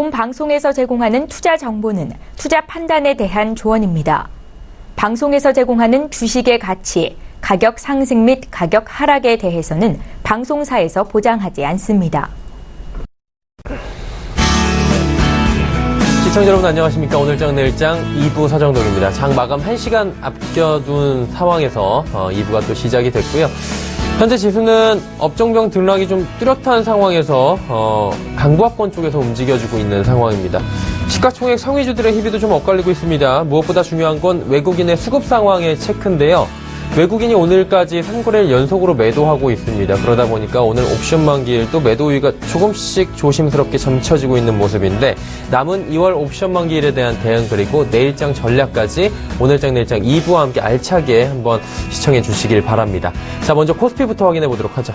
본 방송에서 제공하는 투자 정보는 투자 판단에 대한 조언입니다. 방송에서 제공하는 주식의 가치, 가격 상승 및 가격 하락에 대해서는 방송사에서 보장하지 않습니다. 시청자 여러분 안녕하십니까. 오늘장 내일장 2부 서정동입니다. 장 마감 1시간 앞겨둔 상황에서 2부가 또 시작이 됐고요. 현재 지수는 업종별 등락이 좀 뚜렷한 상황에서 강보합권 쪽에서 움직여주고 있는 상황입니다. 시가총액 상위주들의 희비도 좀 엇갈리고 있습니다. 무엇보다 중요한 건 외국인의 수급 상황의 체크인데요. 외국인이 오늘까지 3거래일 연속으로 매도하고 있습니다. 그러다 보니까 오늘 옵션 만기일 또 매도 우위가 조금씩 조심스럽게 점쳐지고 있는 모습인데 남은 2월 옵션 만기일에 대한 대응 그리고 내일장 전략까지 오늘장 내일장 2부와 함께 알차게 한번 시청해 주시길 바랍니다. 자, 먼저 코스피부터 확인해 보도록 하죠.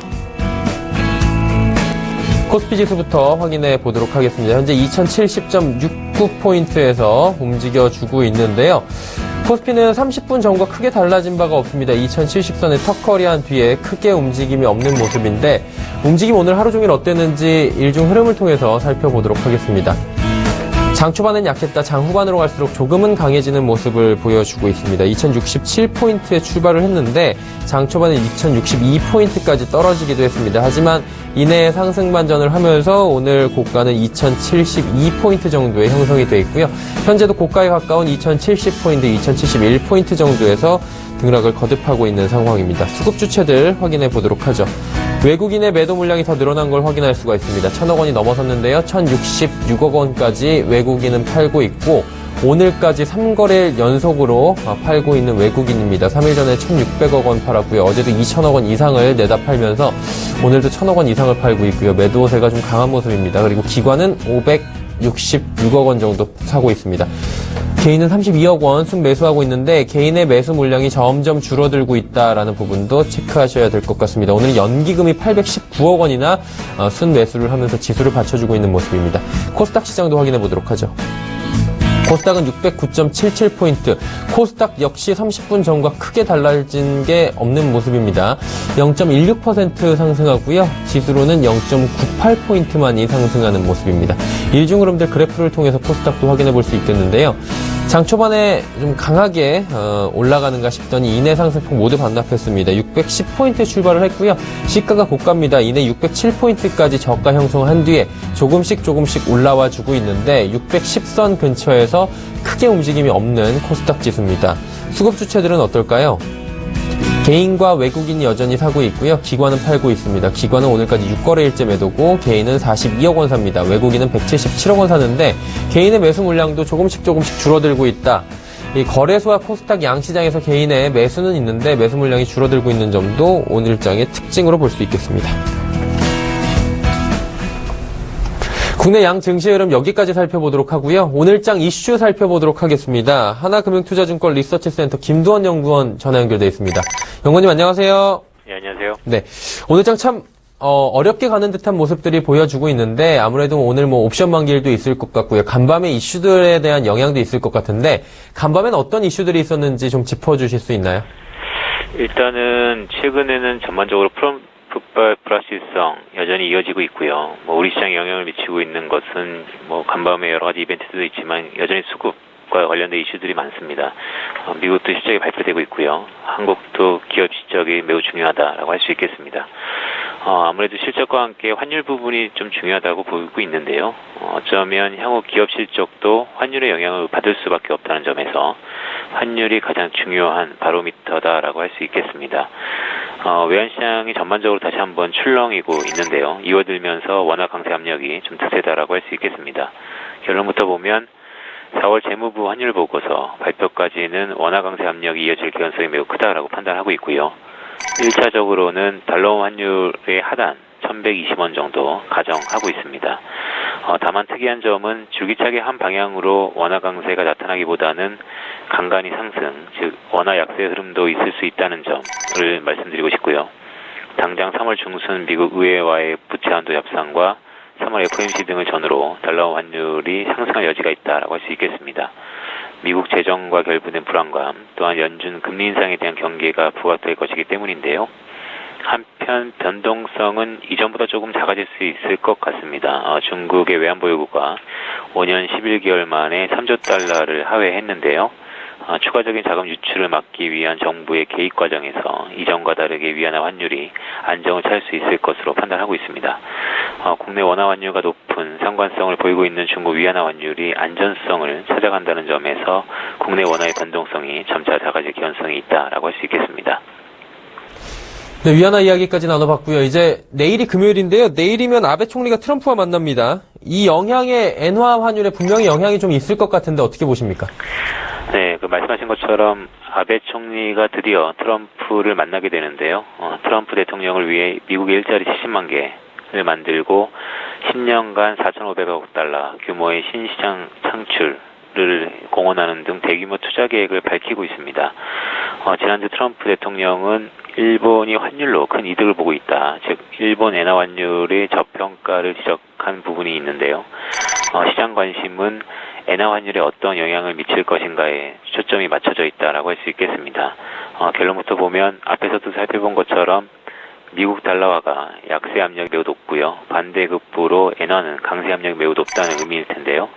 코스피 지수부터 확인해 보도록 하겠습니다. 현재 2070.69포인트에서 움직여주고 있는데요. 코스피는 30분 전과 크게 달라진 바가 없습니다. 2070선에 턱걸이한 뒤에 크게 움직임이 없는 모습인데 움직임 오늘 하루 종일 어땠는지 일중 흐름을 통해서 살펴보도록 하겠습니다. 장 초반엔 약했다. 장 후반으로 갈수록 조금은 강해지는 모습을 보여주고 있습니다. 2067포인트에 출발을 했는데 장 초반에 2062포인트까지 떨어지기도 했습니다. 하지만 이내에 상승 반전을 하면서 오늘 고가는 2072포인트 정도의 형성이 되어 있고요. 현재도 고가에 가까운 2070포인트, 2071포인트 정도에서 등락을 거듭하고 있는 상황입니다. 수급 주체들 확인해 보도록 하죠. 외국인의 매도 물량이 더 늘어난 걸 확인할 수가 있습니다. 1,000억 원이 넘어섰는데요. 1,066억 원까지 외국인은 팔고 있고 오늘까지 3거래일 연속으로 팔고 있는 외국인입니다. 3일 전에 1,600억 원 팔았고요. 어제도 2,000억 원 이상을 내다 팔면서 오늘도 1,000억 원 이상을 팔고 있고요. 매도세가 좀 강한 모습입니다. 그리고 기관은 566억 원 정도 사고 있습니다. 개인은 32억 원 순매수하고 있는데 개인의 매수 물량이 점점 줄어들고 있다라는 부분도 체크하셔야 될 것 같습니다. 오늘 연기금이 819억 원이나 순매수를 하면서 지수를 받쳐주고 있는 모습입니다. 코스닥 시장도 확인해 보도록 하죠. 코스닥은 609.77포인트, 코스닥 역시 30분 전과 크게 달라진 게 없는 모습입니다. 0.16% 상승하고요. 지수로는 0.98포인트만이 상승하는 모습입니다. 일중 흐름들 그래프를 통해서 코스닥도 확인해 볼 수 있겠는데요. 장 초반에 좀 강하게 올라가는가 싶더니 이내 상승폭 모두 반납했습니다. 610포인트에 출발을 했고요. 시가가 고가입니다. 이내 607포인트까지 저가 형성한 뒤에 조금씩 올라와 주고 있는데 610선 근처에서 크게 움직임이 없는 코스닥 지수입니다. 수급 주체들은 어떨까요? 개인과 외국인이 여전히 사고 있고요. 기관은 팔고 있습니다. 기관은 오늘까지 6거래일째 매도고 개인은 42억 원 삽니다. 외국인은 177억 원 사는데 개인의 매수 물량도 조금씩 줄어들고 있다. 이 거래소와 코스닥 양시장에서 개인의 매수는 있는데 매수 물량이 줄어들고 있는 점도 오늘장의 특징으로 볼 수 있겠습니다. 국내 양 증시 흐름 여기까지 살펴보도록 하고요. 오늘장 이슈 살펴보도록 하겠습니다. 하나금융투자증권 리서치센터 김두원 연구원 전화 연결되어 있습니다. 연구원님 안녕하세요. 네, 안녕하세요. 네, 오늘장 참 어렵게 가는 듯한 모습들이 보여주고 있는데 아무래도 오늘 옵션 만기일도 있을 것 같고요. 간밤에 이슈들에 대한 영향도 있을 것 같은데 간밤엔 어떤 이슈들이 있었는지 좀 짚어주실 수 있나요? 일단은 최근에는 전반적으로 풋발 불확실성 여전히 이어지고 있고요. 우리 시장에 영향을 미치고 있는 것은 간밤에 여러 가지 이벤트도 있지만 여전히 수급과 관련된 이슈들이 많습니다. 미국도 실적이 발표되고 있고요. 한국도 기업 실적이 매우 중요하다라고 할 수 있겠습니다. 아무래도 실적과 함께 환율 부분이 좀 중요하다고 보이고 있는데요. 어쩌면 향후 기업 실적도 환율의 영향을 받을 수밖에 없다는 점에서 환율이 가장 중요한 바로미터다라고 할 수 있겠습니다. 외환시장이 전반적으로 다시 한번 출렁이고 있는데요. 2월 들면서 원화 강세 압력이 좀 드세다라고 할 수 있겠습니다. 결론부터 보면 4월 재무부 환율 보고서 발표까지는 원화 강세 압력이 이어질 개연성이 매우 크다라고 판단하고 있고요. 1차적으로는 달러 환율의 하단 1120원 정도 가정하고 있습니다. 다만 특이한 점은 줄기차게 한 방향으로 원화 강세가 나타나기보다는 간간히 상승, 즉 원화 약세 흐름도 있을 수 있다는 점을 말씀드리고 싶고요. 당장 3월 중순 미국 의회와의 부채 한도 협상과 3월 FOMC 등을 전후로 달러 환율이 상승할 여지가 있다라고 할 수 있겠습니다. 미국 재정과 결부된 불안감, 또한 연준 금리 인상에 대한 경계가 부각될 것이기 때문인데요. 한편 변동성은 이전보다 조금 작아질 수 있을 것 같습니다. 중국의 외환보유고가 5년 11개월 만에 3조 달러를 하회했는데요. 추가적인 자금 유출을 막기 위한 정부의 개입 과정에서 이전과 다르게 위안화 환율이 안정을 찾을 수 있을 것으로 판단하고 있습니다. 국내 원화 환율과 높은 상관성을 보이고 있는 중국 위안화 환율이 안전성을 찾아간다는 점에서 국내 원화의 변동성이 점차 작아질 개연성이 있다라고 할 수 있겠습니다. 네, 위안화 이야기까지 나눠봤고요. 이제 내일이 금요일인데요. 내일이면 아베 총리가 트럼프와 만납니다. 이 영향에 엔화 환율에 분명히 영향이 좀 있을 것 같은데 어떻게 보십니까? 네, 말씀하신 것처럼 아베 총리가 드디어 트럼프를 만나게 되는데요. 트럼프 대통령을 위해 미국의 일자리 70만 개를 만들고 10년간 4,500억 달러 규모의 신시장 창출을 공언하는 등 대규모 투자 계획을 밝히고 있습니다. 지난주 트럼프 대통령은 일본이 환율로 큰 이득을 보고 있다. 즉, 일본 엔화 환율의 저평가를 지적한 부분이 있는데요. 시장 관심은 엔화 환율에 어떤 영향을 미칠 것인가에 초점이 맞춰져 있다라고 할 수 있겠습니다. 결론부터 보면 앞에서도 살펴본 것처럼 미국 달러화가 약세 압력이 매우 높고요. 반대급부로 엔화는 강세 압력이 매우 높다는 의미일 텐데요.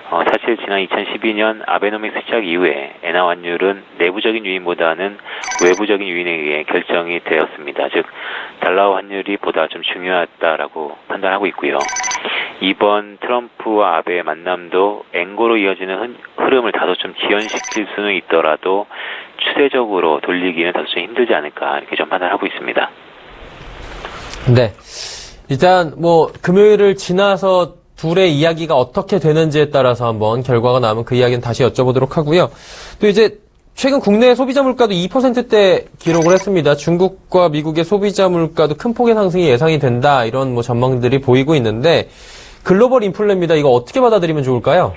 사실 지난 2012년 아베노믹스 시작 이후에 엔화 환율은 내부적인 요인보다는 외부적인 요인에 의해 결정이 되었습니다. 즉 달러 환율이 보다 좀 중요하다라고 판단하고 있고요. 이번 트럼프와 아베의 만남도 앵고로 이어지는 흐름을 다소 좀 지연시킬 수는 있더라도 추세적으로 돌리기는 다소 좀 힘들지 않을까 이렇게 좀 판단하고 있습니다. 네, 일단 금요일을 지나서 둘의 이야기가 어떻게 되는지에 따라서 한번 결과가 나오면 그 이야기는 다시 여쭤보도록 하고요. 또 이제 최근 국내 소비자 물가도 2%대 기록을 했습니다. 중국과 미국의 소비자 물가도 큰 폭의 상승이 예상이 된다. 이런 전망들이 보이고 있는데 글로벌 인플레입니다. 이거 어떻게 받아들이면 좋을까요?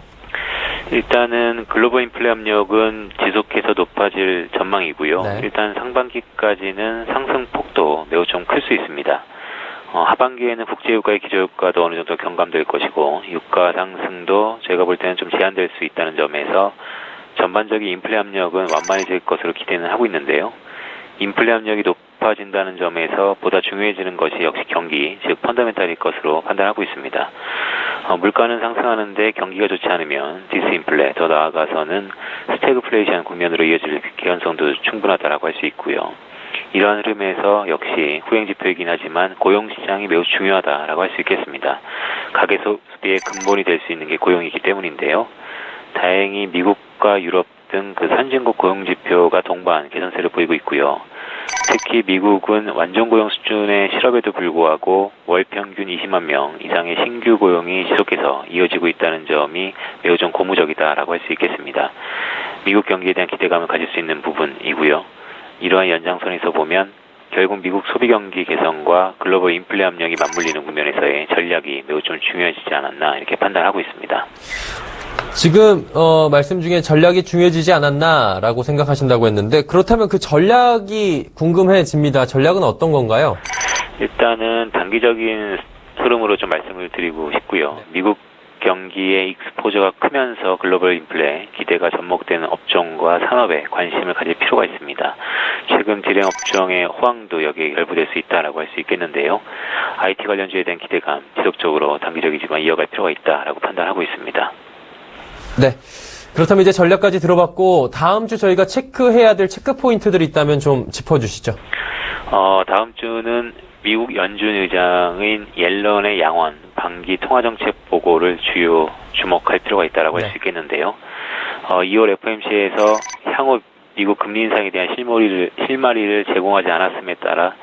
일단은 글로벌 인플레 압력은 지속해서 높아질 전망이고요. 네. 일단 상반기까지는 상승폭도 매우 좀 클 수 있습니다. 하반기에는 국제유가의 기저유가도 어느 정도 경감될 것이고 유가 상승도 제가 볼 때는 좀 제한될 수 있다는 점에서 전반적인 인플레 압력은 완만해질 것으로 기대는 하고 있는데요. 인플레 압력이 높아진다는 점에서 보다 중요해지는 것이 역시 경기, 즉 펀더멘탈일 것으로 판단하고 있습니다. 물가는 상승하는데 경기가 좋지 않으면 디스인플레, 더 나아가서는 스태그플레이션 국면으로 이어질 개연성도 충분하다라고 할 수 있고요. 이러한 흐름에서 역시 후행지표이긴 하지만 고용시장이 매우 중요하다라고 할 수 있겠습니다. 가계 소비의 근본이 될 수 있는 게 고용이기 때문인데요. 다행히 미국과 유럽 등 그 선진국 고용지표가 동반 개선세를 보이고 있고요. 특히 미국은 완전 고용 수준의 실업에도 불구하고 월 평균 20만 명 이상의 신규 고용이 지속해서 이어지고 있다는 점이 매우 좀 고무적이다라고 할 수 있겠습니다. 미국 경기에 대한 기대감을 가질 수 있는 부분이고요. 이러한 연장선에서 보면 결국 미국 소비 경기 개선과 글로벌 인플레 압력이 맞물리는 국면에서의 전략이 매우 좀 중요해지지 않았나 이렇게 판단하고 있습니다. 지금 말씀 중에 전략이 중요해지지 않았나라고 생각하신다고 했는데 그렇다면 그 전략이 궁금해집니다. 전략은 어떤 건가요? 일단은 단기적인 흐름으로 좀 말씀을 드리고 싶고요. 미국 경기의 익스포저가 크면서 글로벌 인플레 기대가 접목되는 업종과 산업에 관심을 가질 필요가 있습니다. 최근 direct 업종의 호황도 여기에 결부될 수 있다라고 할 수 있겠는데요. IT 관련주에 대한 기대감 지속적으로 단기적이지만 이어갈 필요가 있다라고 판단하고 있습니다. 네. 그렇다면 이제 전략까지 들어봤고 다음 주 저희가 체크해야 될 체크 포인트들이 있다면 좀 짚어주시죠. 다음 주는 미국 연준 의장인 옐런의 양원 반기 통화정책 보고를 주요 주목할 필요가 있다라고 할 수 있겠는데요. 2월 FOMC에서 향후 미국 금리 인상에 대한 실마리를 제공하지 않았음에 따라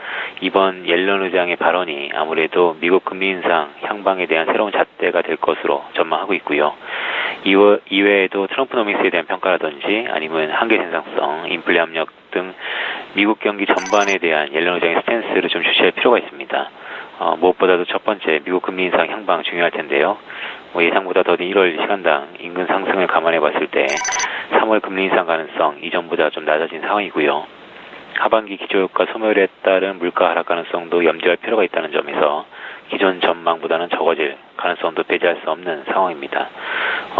이번 옐런 의장의 발언이 아무래도 미국 금리 인상 향방에 대한 새로운 잣대가 될 것으로 전망하고 있고요. 이외에도 트럼프노믹스에 대한 평가라든지 아니면 한계 생산성, 인플레 압력 등 미국 경기 전반에 대한 옐런 의장의 스탠스를 좀 주시할 필요가 있습니다. 무엇보다도 첫 번째 미국 금리 인상 향방 중요할 텐데요. 예상보다 더딘 1월 시간당 인근 상승을 감안해 봤을 때 3월 금리 인상 가능성 이전보다 좀 낮아진 상황이고요. 하반기 기저효과 소멸에 따른 물가 하락 가능성도 염두할 필요가 있다는 점에서 기존 전망보다는 적어질 가능성도 배제할 수 없는 상황입니다.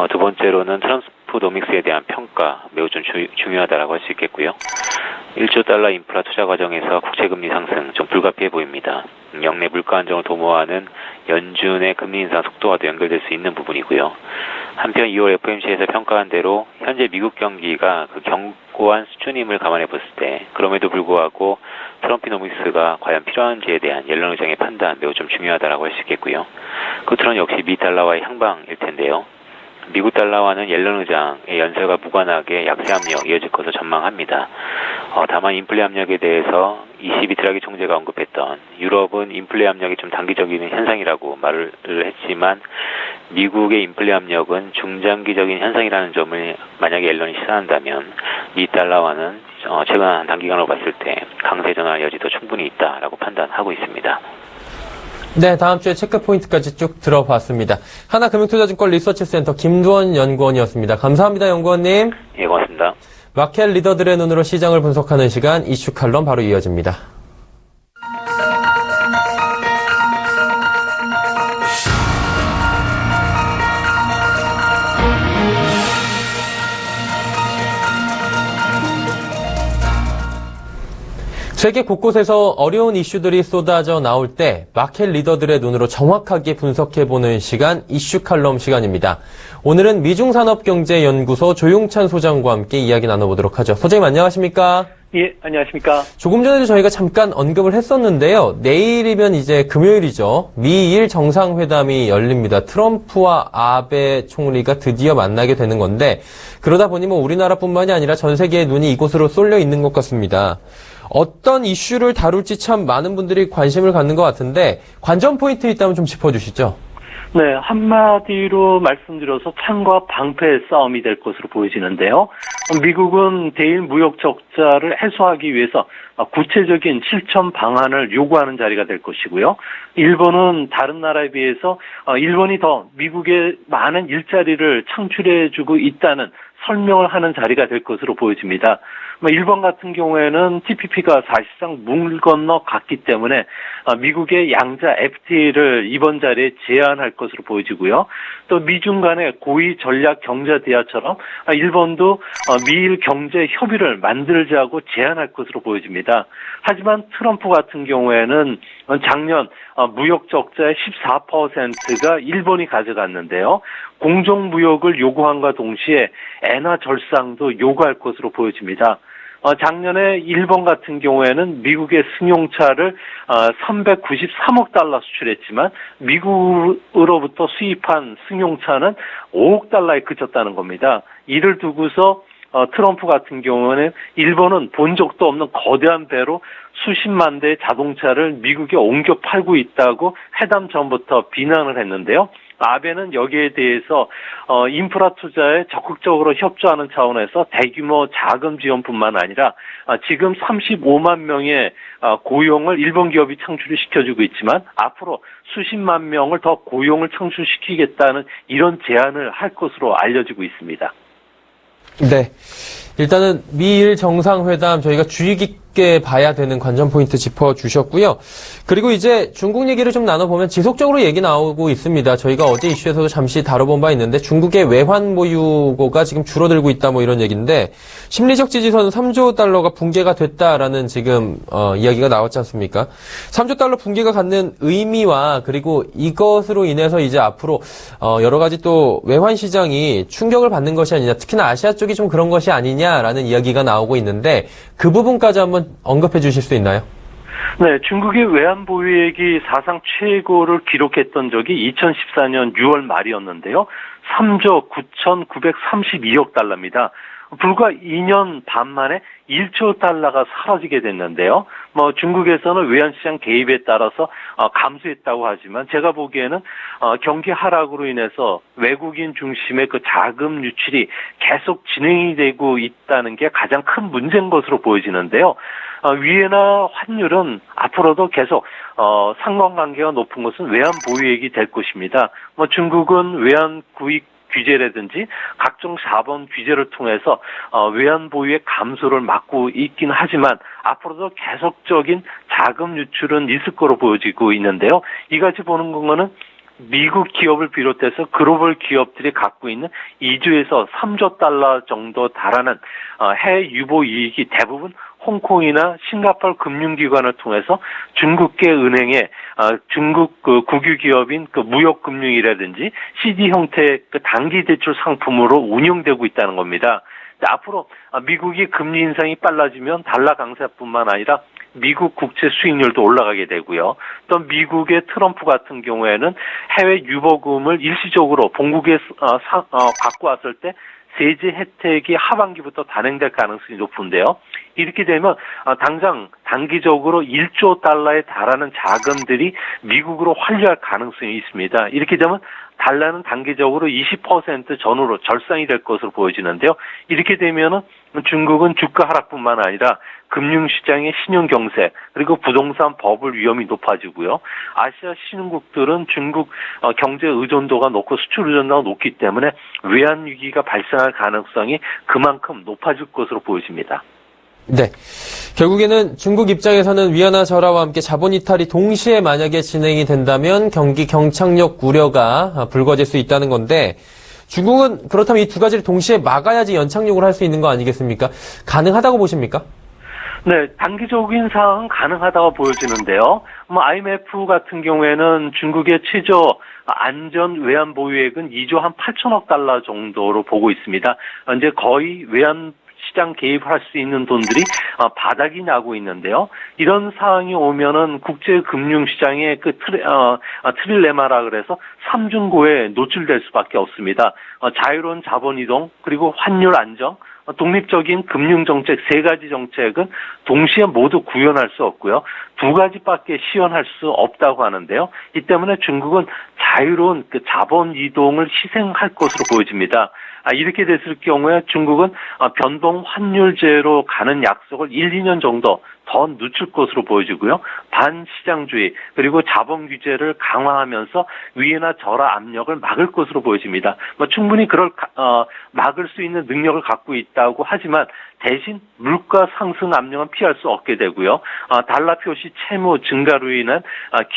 두 번째로는 트럼프노믹스에 대한 평가 매우 좀 중요하다라고 할 수 있겠고요. 1조 달러 인프라 투자 과정에서 국채금리 상승 좀 불가피해 보입니다. 역내 물가 안정을 도모하는 연준의 금리 인상 속도와도 연결될 수 있는 부분이고요. 한편 2월 FOMC에서 평가한 대로 현재 미국 경기가 그 견고한 수준임을 감안해 봤을 때 그럼에도 불구하고 트럼피노믹스가 과연 필요한지에 대한 옐런 의장의 판단 매우 좀 중요하다라고 할 수 있겠고요. 끝으로는 역시 미 달러와의 향방일 텐데요. 미국 달러와는 옐런 의장의 연설과 무관하게 약세 압력 이어질 것으로 전망합니다. 다만 인플레 압력에 대해서 22 드라기 총재가 언급했던 유럽은 인플레 압력이 좀 단기적인 현상이라고 말을 했지만 미국의 인플레 압력은 중장기적인 현상이라는 점을 만약에 옐런이 시사한다면 미 달러와는 최근 한 단기간으로 봤을 때 강세 전환 여지도 충분히 있다라고 판단하고 있습니다. 네, 다음 주에 체크포인트까지 쭉 들어봤습니다. 하나금융투자증권 리서치센터 김두원 연구원이었습니다. 감사합니다, 연구원님. 예, 고맙습니다. 마켓 리더들의 눈으로 시장을 분석하는 시간 이슈 칼럼 바로 이어집니다. 세계 곳곳에서 어려운 이슈들이 쏟아져 나올 때 마켓 리더들의 눈으로 정확하게 분석해보는 시간, 이슈 칼럼 시간입니다. 오늘은 미중산업경제연구소 조용찬 소장과 함께 이야기 나눠보도록 하죠. 소장님 안녕하십니까? 예, 안녕하십니까? 조금 전에도 저희가 잠깐 언급을 했었는데요. 내일이면 이제 금요일이죠. 미일 정상회담이 열립니다. 트럼프와 아베 총리가 드디어 만나게 되는 건데 그러다 보니 뭐 우리나라뿐만이 아니라 전 세계의 눈이 이곳으로 쏠려 있는 것 같습니다. 어떤 이슈를 다룰지 참 많은 분들이 관심을 갖는 것 같은데 관전 포인트 있다면 좀 짚어주시죠. 네, 한마디로 말씀드려서 창과 방패의 싸움이 될 것으로 보여지는데요. 미국은 대일 무역 적자를 해소하기 위해서 구체적인 실천 방안을 요구하는 자리가 될 것이고요. 일본은 다른 나라에 비해서 일본이 더 미국에 많은 일자리를 창출해주고 있다는 설명을 하는 자리가 될 것으로 보여집니다. 일본 같은 경우에는 TPP가 사실상 물 건너 갔기 때문에 미국의 양자 FTA를 이번 자리에 제안할 것으로 보여지고요. 또 미중 간의 고위 전략 경제 대화처럼 일본도 미일 경제 협의를 만들자고 제안할 것으로 보여집니다. 하지만 트럼프 같은 경우에는 작년 무역 적자의 14%가 일본이 가져갔는데요. 공정무역을 요구함과 동시에 엔화 절상도 요구할 것으로 보여집니다. 작년에 일본 같은 경우에는 미국의 승용차를 393억 달러 수출했지만 미국으로부터 수입한 승용차는 5억 달러에 그쳤다는 겁니다. 이를 두고서 트럼프 같은 경우는 일본은 본 적도 없는 거대한 배로 수십만 대의 자동차를 미국에 옮겨 팔고 있다고 회담 전부터 비난을 했는데요. 아베는 여기에 대해서 인프라 투자에 적극적으로 협조하는 차원에서 대규모 자금 지원뿐만 아니라 지금 35만 명의 고용을 일본 기업이 창출을 시켜주고 있지만 앞으로 수십만 명을 더 고용을 창출시키겠다는 이런 제안을 할 것으로 알려지고 있습니다. 네. 일단은 미일 정상회담 저희가 주의 깊게 봐야 되는 관전 포인트 짚어주셨고요. 그리고 이제 중국 얘기를 좀 나눠보면 지속적으로 얘기 나오고 있습니다. 저희가 어제 이슈에서도 잠시 다뤄본 바 있는데 중국의 외환 보유고가 지금 줄어들고 있다 뭐 이런 얘기인데 심리적 지지선은 3조 달러가 붕괴가 됐다라는 지금 이야기가 나왔지 않습니까? 3조 달러 붕괴가 갖는 의미와 그리고 이것으로 인해서 이제 앞으로 여러 가지 또 외환 시장이 충격을 받는 것이 아니냐, 특히나 아시아 쪽이 좀 그런 것이 아니냐라는 이야기가 나오고 있는데 그 부분까지 한번 언급해 주실 수 있나요? 네, 중국의 외환 보유액이 사상 최고를 기록했던 적이 2014년 6월 말이었는데요. 3조 9,932억 달러입니다. 불과 2년 반 만에 1조 달러가 사라지게 됐는데요. 중국에서는 외환시장 개입에 따라서 감소했다고 하지만 제가 보기에는 경기 하락으로 인해서 외국인 중심의 그 자금 유출이 계속 진행이 되고 있다는 게 가장 큰 문제인 것으로 보여지는데요. 위에나 환율은 앞으로도 계속 상관관계가 높은 것은 외환 보유액이 될 것입니다. 중국은 외환 구입 규제라든지 각종 자본 규제를 통해서 외환 보유의 감소를 막고 있긴 하지만 앞으로도 계속적인 자금 유출은 있을 거로 보여지고 있는데요. 이같이 보는 거는 미국 기업을 비롯해서 글로벌 기업들이 갖고 있는 2조에서 3조 달러 정도 달하는 해외 유보 이익이 대부분 홍콩이나 싱가포르 금융기관을 통해서 중국계 은행에 중국 그 국유 기업인 그 무역금융이라든지 CD 형태의 그 단기 대출 상품으로 운영되고 있다는 겁니다. 앞으로 미국이 금리 인상이 빨라지면 달러 강세뿐만 아니라 미국 국채 수익률도 올라가게 되고요. 또 미국의 트럼프 같은 경우에는 해외 유보금을 일시적으로 본국에 갖고 왔을 때 세제 혜택이 하반기부터 단행될 가능성이 높은데요. 이렇게 되면 당장 단기적으로 1조 달러에 달하는 자금들이 미국으로 환류할 가능성이 있습니다. 이렇게 되면 달러는 단기적으로 20% 전후로 절상이 될 것으로 보여지는데요. 이렇게 되면은 중국은 주가 하락뿐만 아니라 금융시장의 신용경색 그리고 부동산 버블 위험이 높아지고요. 아시아 신흥국들은 중국 경제 의존도가 높고 수출 의존도가 높기 때문에 외환 위기가 발생할 가능성이 그만큼 높아질 것으로 보여집니다. 네. 결국에는 중국 입장에서는 위안화 절하와 함께 자본 이탈이 동시에 만약에 진행이 된다면 경기 경착력 우려가 불거질 수 있다는 건데 중국은 그렇다면 이 두 가지를 동시에 막아야지 연착륙을 할 수 있는 거 아니겠습니까? 가능하다고 보십니까? 네, 단기적인 상황은 가능하다고 보여지는데요. IMF 같은 경우에는 중국의 최저 안전 외환 보유액은 2조 한 8천억 달러 정도로 보고 있습니다. 이제 거의 외환 시장 개입할 수 있는 돈들이 바닥이 나고 있는데요. 이런 상황이 오면은 국제 금융 시장의 그 트릴레마라 그래서 삼중고에 노출될 수밖에 없습니다. 자유로운 자본 이동 그리고 환율 안정, 독립적인 금융 정책 세 가지 정책은 동시에 모두 구현할 수 없고요. 두 가지밖에 시연할 수 없다고 하는데요. 이 때문에 중국은 자유로운 그 자본 이동을 희생할 것으로 보여집니다. 이렇게 됐을 경우에 중국은 변동 환율제로 가는 약속을 1, 2년 정도 더 늦출 것으로 보여지고요. 반시장주의 그리고 자본 규제를 강화하면서 위안화 절하 압력을 막을 것으로 보여집니다. 충분히 그걸 막을 수 있는 능력을 갖고 있다고 하지만 대신 물가 상승 압력은 피할 수 없게 되고요. 달러 표시 채무 증가로 인한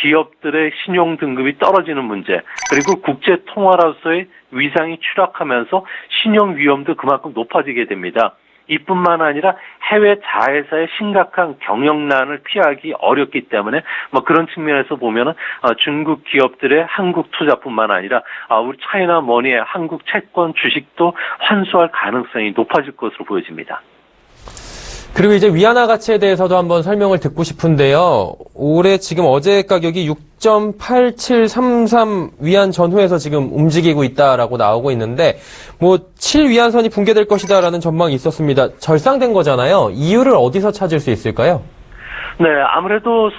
기업들의 신용 등급이 떨어지는 문제 그리고 국제 통화로서의 위상이 추락하면서 신용 위험도 그만큼 높아지게 됩니다. 이뿐만 아니라 해외 자회사의 심각한 경영난을 피하기 어렵기 때문에 그런 측면에서 보면은 중국 기업들의 한국 투자뿐만 아니라 우리 차이나머니의 한국 채권 주식도 환수할 가능성이 높아질 것으로 보여집니다. 그리고 이제 위안화 가치에 대해서도 한번 설명을 듣고 싶은데요. 올해 지금 어제 가격이 6.8733 위안 전후에서 지금 움직이고 있다라고 나오고 있는데 7위안선이 붕괴될 것이다라는 전망이 있었습니다. 절상된 거잖아요. 이유를 어디서 찾을 수 있을까요? 네, 아무래도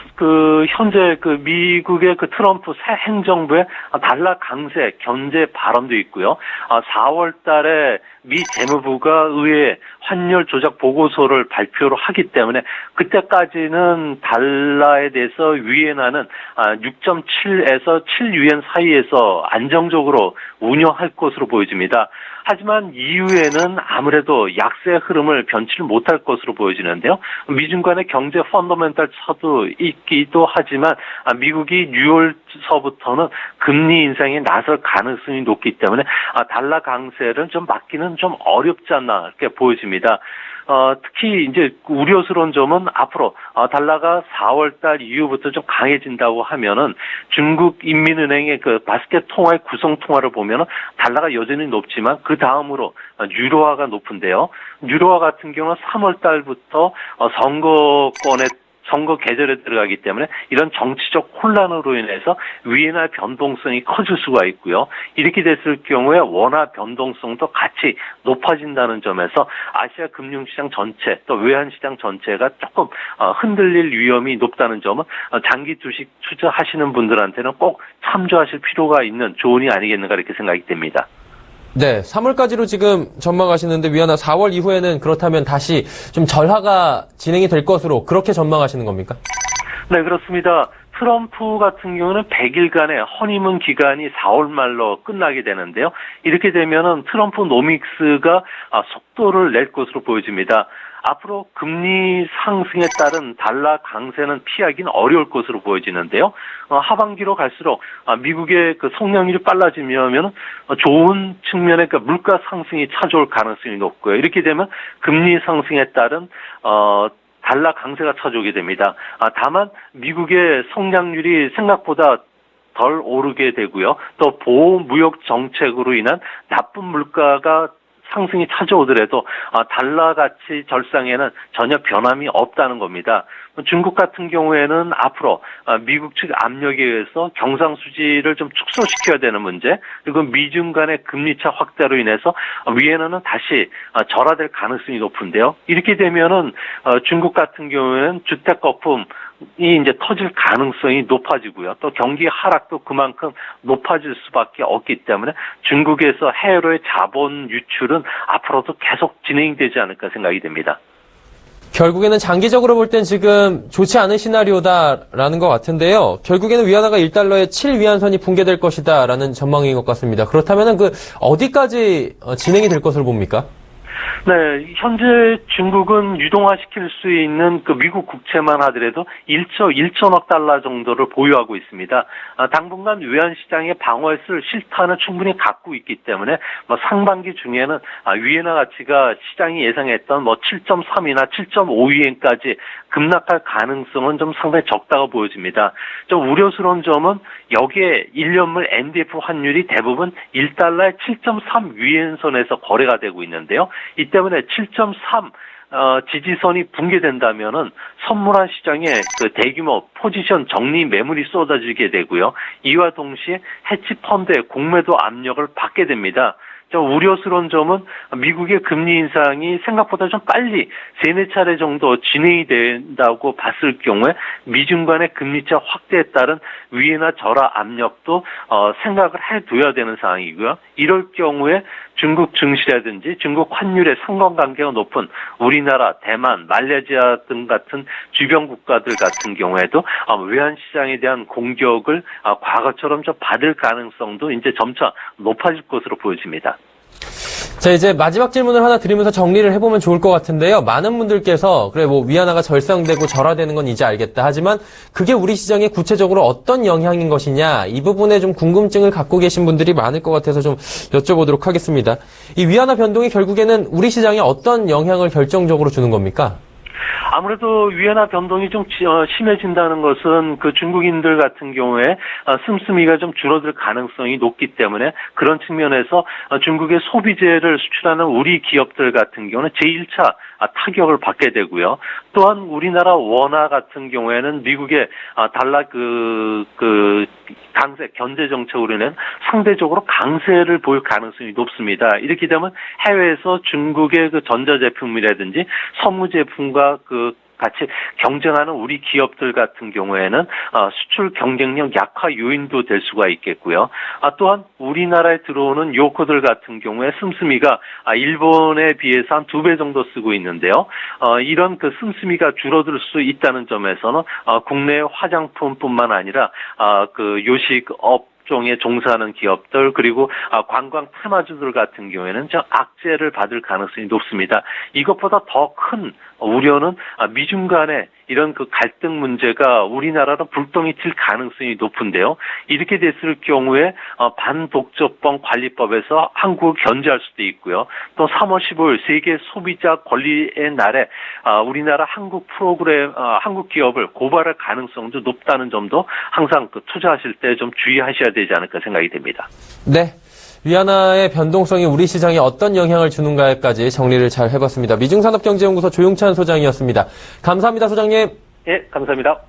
현재 미국의 트럼프 새 행정부의 달러 강세 견제 발언도 있고요. 4월 달에 미 재무부가 의회 환율 조작 보고서를 발표를 하기 때문에 그때까지는 달러에 대해서 위안화는 6.7에서 7위안 사이에서 안정적으로 운영할 것으로 보여집니다. 하지만 이후에는 아무래도 약세 흐름을 변치를 못할 것으로 보여지는데요. 미중 간의 경제 펀더멘탈 차도 있기도 하지만 미국이 6월서부터는 금리 인상에 나설 가능성이 높기 때문에 달러 강세를 좀 막기는 좀 어렵지 않나 이렇게 보여집니다. 특히 이제 우려스러운 점은 앞으로 달러가 4월달 이후부터 좀 강해진다고 하면은 중국 인민은행의 바스켓 통화의 구성 통화를 보면은 달러가 여전히 높지만 그 다음으로 유로화가 높은데요. 유로화 같은 경우는 3월달부터 선거 계절에 들어가기 때문에 이런 정치적 혼란으로 인해서 위안화 변동성이 커질 수가 있고요. 이렇게 됐을 경우에 원화 변동성도 같이 높아진다는 점에서 아시아 금융시장 전체 또 외환시장 전체가 조금 흔들릴 위험이 높다는 점은 장기 주식 투자하시는 분들한테는 꼭 참조하실 필요가 있는 조언이 아니겠는가 이렇게 생각이 됩니다. 네, 3월까지로 지금 전망하시는데 위안화 4월 이후에는 그렇다면 다시 좀 절하가 진행이 될 것으로 그렇게 전망하시는 겁니까? 네, 그렇습니다. 트럼프 같은 경우는 100일간의 허니문 기간이 4월 말로 끝나게 되는데요. 이렇게 되면은 트럼프 노믹스가 속도를 낼 것으로 보여집니다. 앞으로 금리 상승에 따른 달러 강세는 피하기는 어려울 것으로 보여지는데요. 하반기로 갈수록 미국의 성장률이 빨라지면 좋은 측면의 물가 상승이 찾아올 가능성이 높고요. 이렇게 되면 금리 상승에 따른 달러 강세가 찾아오게 됩니다. 다만 미국의 성장률이 생각보다 덜 오르게 되고요. 또 보호 무역 정책으로 인한 나쁜 물가가 상승이 찾아오더라도 달러 가치 절상에는 전혀 변함이 없다는 겁니다. 중국 같은 경우에는 앞으로 미국 측 압력에 의해서 경상수지를 좀 축소시켜야 되는 문제, 그리고 미중 간의 금리차 확대로 인해서 위안화는 다시 절하될 가능성이 높은데요. 이렇게 되면은 중국 같은 경우에는 주택 거품이 이제 터질 가능성이 높아지고요. 또 경기 하락도 그만큼 높아질 수밖에 없기 때문에 중국에서 해외로의 자본 유출은 앞으로도 계속 진행되지 않을까 생각이 됩니다. 결국에는 장기적으로 볼 땐 지금 좋지 않은 시나리오다라는 것 같은데요. 결국에는 위안화가 1달러에 7위안선이 붕괴될 것이다라는 전망인 것 같습니다. 그렇다면 어디까지 진행이 될 것으로 봅니까? 네, 현재 중국은 유동화시킬 수 있는 그 미국 국채만 하더라도 1천억 달러 정도를 보유하고 있습니다. 당분간 외환 시장의 방어에 쓸 실탄은 충분히 갖고 있기 때문에 상반기 중에는 위안화 가치가 시장이 예상했던 7.3이나 7.5위엔까지 급락할 가능성은 좀 상당히 적다고 보여집니다. 좀 우려스러운 점은 여기에 1년물 NDF 환율이 대부분 1달러에 7.3 위엔선에서 거래가 되고 있는데요. 이 때문에 7.3 지지선이 붕괴된다면은 선물화 시장에 그 대규모 포지션 정리 매물이 쏟아지게 되고요. 이와 동시에 해치 펀드의 공매도 압력을 받게 됩니다. 좀 우려스러운 점은 미국의 금리 인상이 생각보다 좀 빨리 3-4차례 정도 진행이 된다고 봤을 경우에 미중 간의 금리차 확대에 따른 위안화 절하 압력도 생각을 해둬야 되는 상황이고요. 이럴 경우에 중국 증시라든지 중국 환율의 상관관계가 높은 우리나라, 대만, 말레이시아 등 같은 주변 국가들 같은 경우에도 외환 시장에 대한 공격을 과거처럼 좀 받을 가능성도 이제 점차 높아질 것으로 보여집니다. 자, 이제 마지막 질문을 하나 드리면서 정리를 해보면 좋을 것 같은데요. 많은 분들께서 그래 위안화가 절상되고 절하되는 건 이제 알겠다. 하지만 그게 우리 시장에 구체적으로 어떤 영향인 것이냐, 이 부분에 좀 궁금증을 갖고 계신 분들이 많을 것 같아서 좀 여쭤보도록 하겠습니다. 이 위안화 변동이 결국에는 우리 시장에 어떤 영향을 결정적으로 주는 겁니까? 아무래도 위안화 변동이 좀 심해진다는 것은 그 중국인들 같은 경우에 씀씀이가 좀 줄어들 가능성이 높기 때문에 그런 측면에서 중국의 소비재를 수출하는 우리 기업들 같은 경우는 제1차 타격을 받게 되고요. 또한 우리나라 원화 같은 경우에는 미국의 달러 강세 견제 정책으로 인해 상대적으로 강세를 보일 가능성이 높습니다. 이렇게 되면 해외에서 중국의 그 전자제품이라든지 선무제품과 같이 경쟁하는 우리 기업들 같은 경우에는 수출 경쟁력 약화 요인도 될 수가 있겠고요. 또한 우리나라에 들어오는 요코들 같은 경우에 씀씀이가 일본에 비해서 한 2배 정도 쓰고 있는데요. 이런 그 씀씀이가 줄어들 수 있다는 점에서는 국내 화장품뿐만 아니라 그 요식업 종에 종사하는 기업들 그리고 관광 테마주들 같은 경우에는 악재를 받을 가능성이 높습니다. 이것보다 더 큰 우려는 미중 간의 이런 그 갈등 문제가 우리나라로 불똥이 튈 가능성이 높은데요. 이렇게 됐을 경우에 반독점법 관리법에서 한국을 견제할 수도 있고요. 또 3월 15일 세계 소비자 권리의 날에 우리나라 한국 기업을 고발할 가능성도 높다는 점도 항상 투자하실 때 좀 주의하셔야 되지 않을까 생각이 됩니다. 네. 위안화의 변동성이 우리 시장에 어떤 영향을 주는가에까지 정리를 잘 해봤습니다. 미중산업경제연구소 조용찬 소장이었습니다. 감사합니다, 소장님. 예, 감사합니다.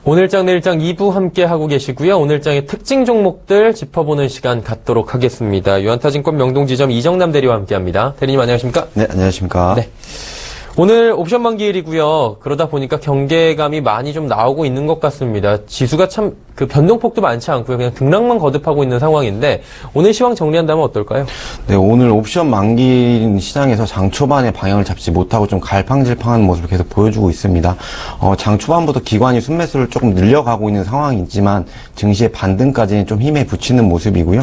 오늘장 내일장 2부 함께 하고 계시고요. 오늘장의 특징 종목들 짚어보는 시간 갖도록 하겠습니다. 유한타증권 명동지점 이정남 대리와 함께합니다. 대리님 안녕하십니까? 네, 안녕하십니까? 네. 오늘 옵션 만기일이고요. 그러다 보니까 경계감이 많이 좀 나오고 있는 것 같습니다. 지수가 참 그 변동폭도 많지 않고요. 그냥 등락만 거듭하고 있는 상황인데 오늘 시황 정리한다면 어떨까요? 네, 오늘 옵션 만기인 시장에서 장 초반에 방향을 잡지 못하고 좀 갈팡질팡한 모습을 계속 보여주고 있습니다. 장 초반부터 기관이 순매수를 조금 늘려가고 있는 상황이지만 증시의 반등까지는 좀 힘에 부치는 모습이고요.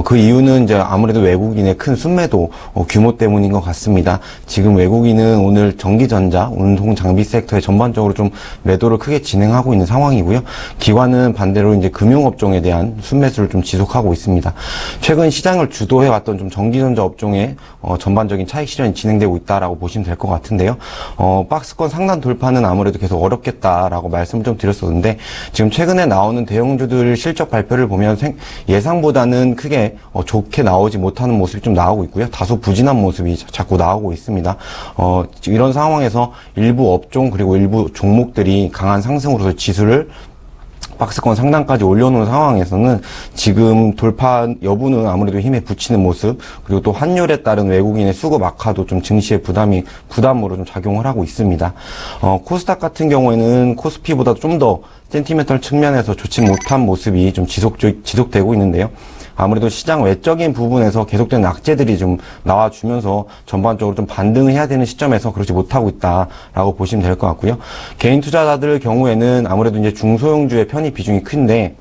그 이유는 이제 아무래도 외국인의 큰 순매도 규모 때문인 것 같습니다. 지금 외국인은 오늘 전기전자, 운송 장비 섹터에 전반적으로 좀 매도를 크게 진행하고 있는 상황이고요. 기관은 반대로 이제 금융업종에 대한 순매수를 좀 지속하고 있습니다. 최근 시장을 주도해왔던 좀 전기전자 업종에 전반적인 차익 실현이 진행되고 있다라고 보시면 될 것 같은데요. 박스권 상단 돌파는 아무래도 계속 어렵겠다라고 말씀을 좀 드렸었는데 지금 최근에 나오는 대형주들 실적 발표를 보면 예상보다는 크게 좋게 나오지 못하는 모습이 좀 나오고 있고요. 다소 부진한 모습이 자꾸 나오고 있습니다. 이런 상황에서 일부 업종 그리고 일부 종목들이 강한 상승으로서 지수를 박스권 상단까지 올려놓은 상황에서는 지금 돌파 여부는 아무래도 힘에 부치는 모습 그리고 또 환율에 따른 외국인의 수급 악화도 좀 증시의 부담으로 좀 작용을 하고 있습니다. 코스닥 같은 경우에는 코스피보다 좀 더 센티멘털 측면에서 좋지 못한 모습이 좀 지속되고 있는데요. 아무래도 시장 외적인 부분에서 계속되는 악재들이 좀 나와주면서 전반적으로 좀 반등을 해야 되는 시점에서 그렇지 못하고 있다라고 보시면 될 것 같고요. 개인 투자자들 경우에는 아무래도 이제 중소형주의 편입 비중이 큰데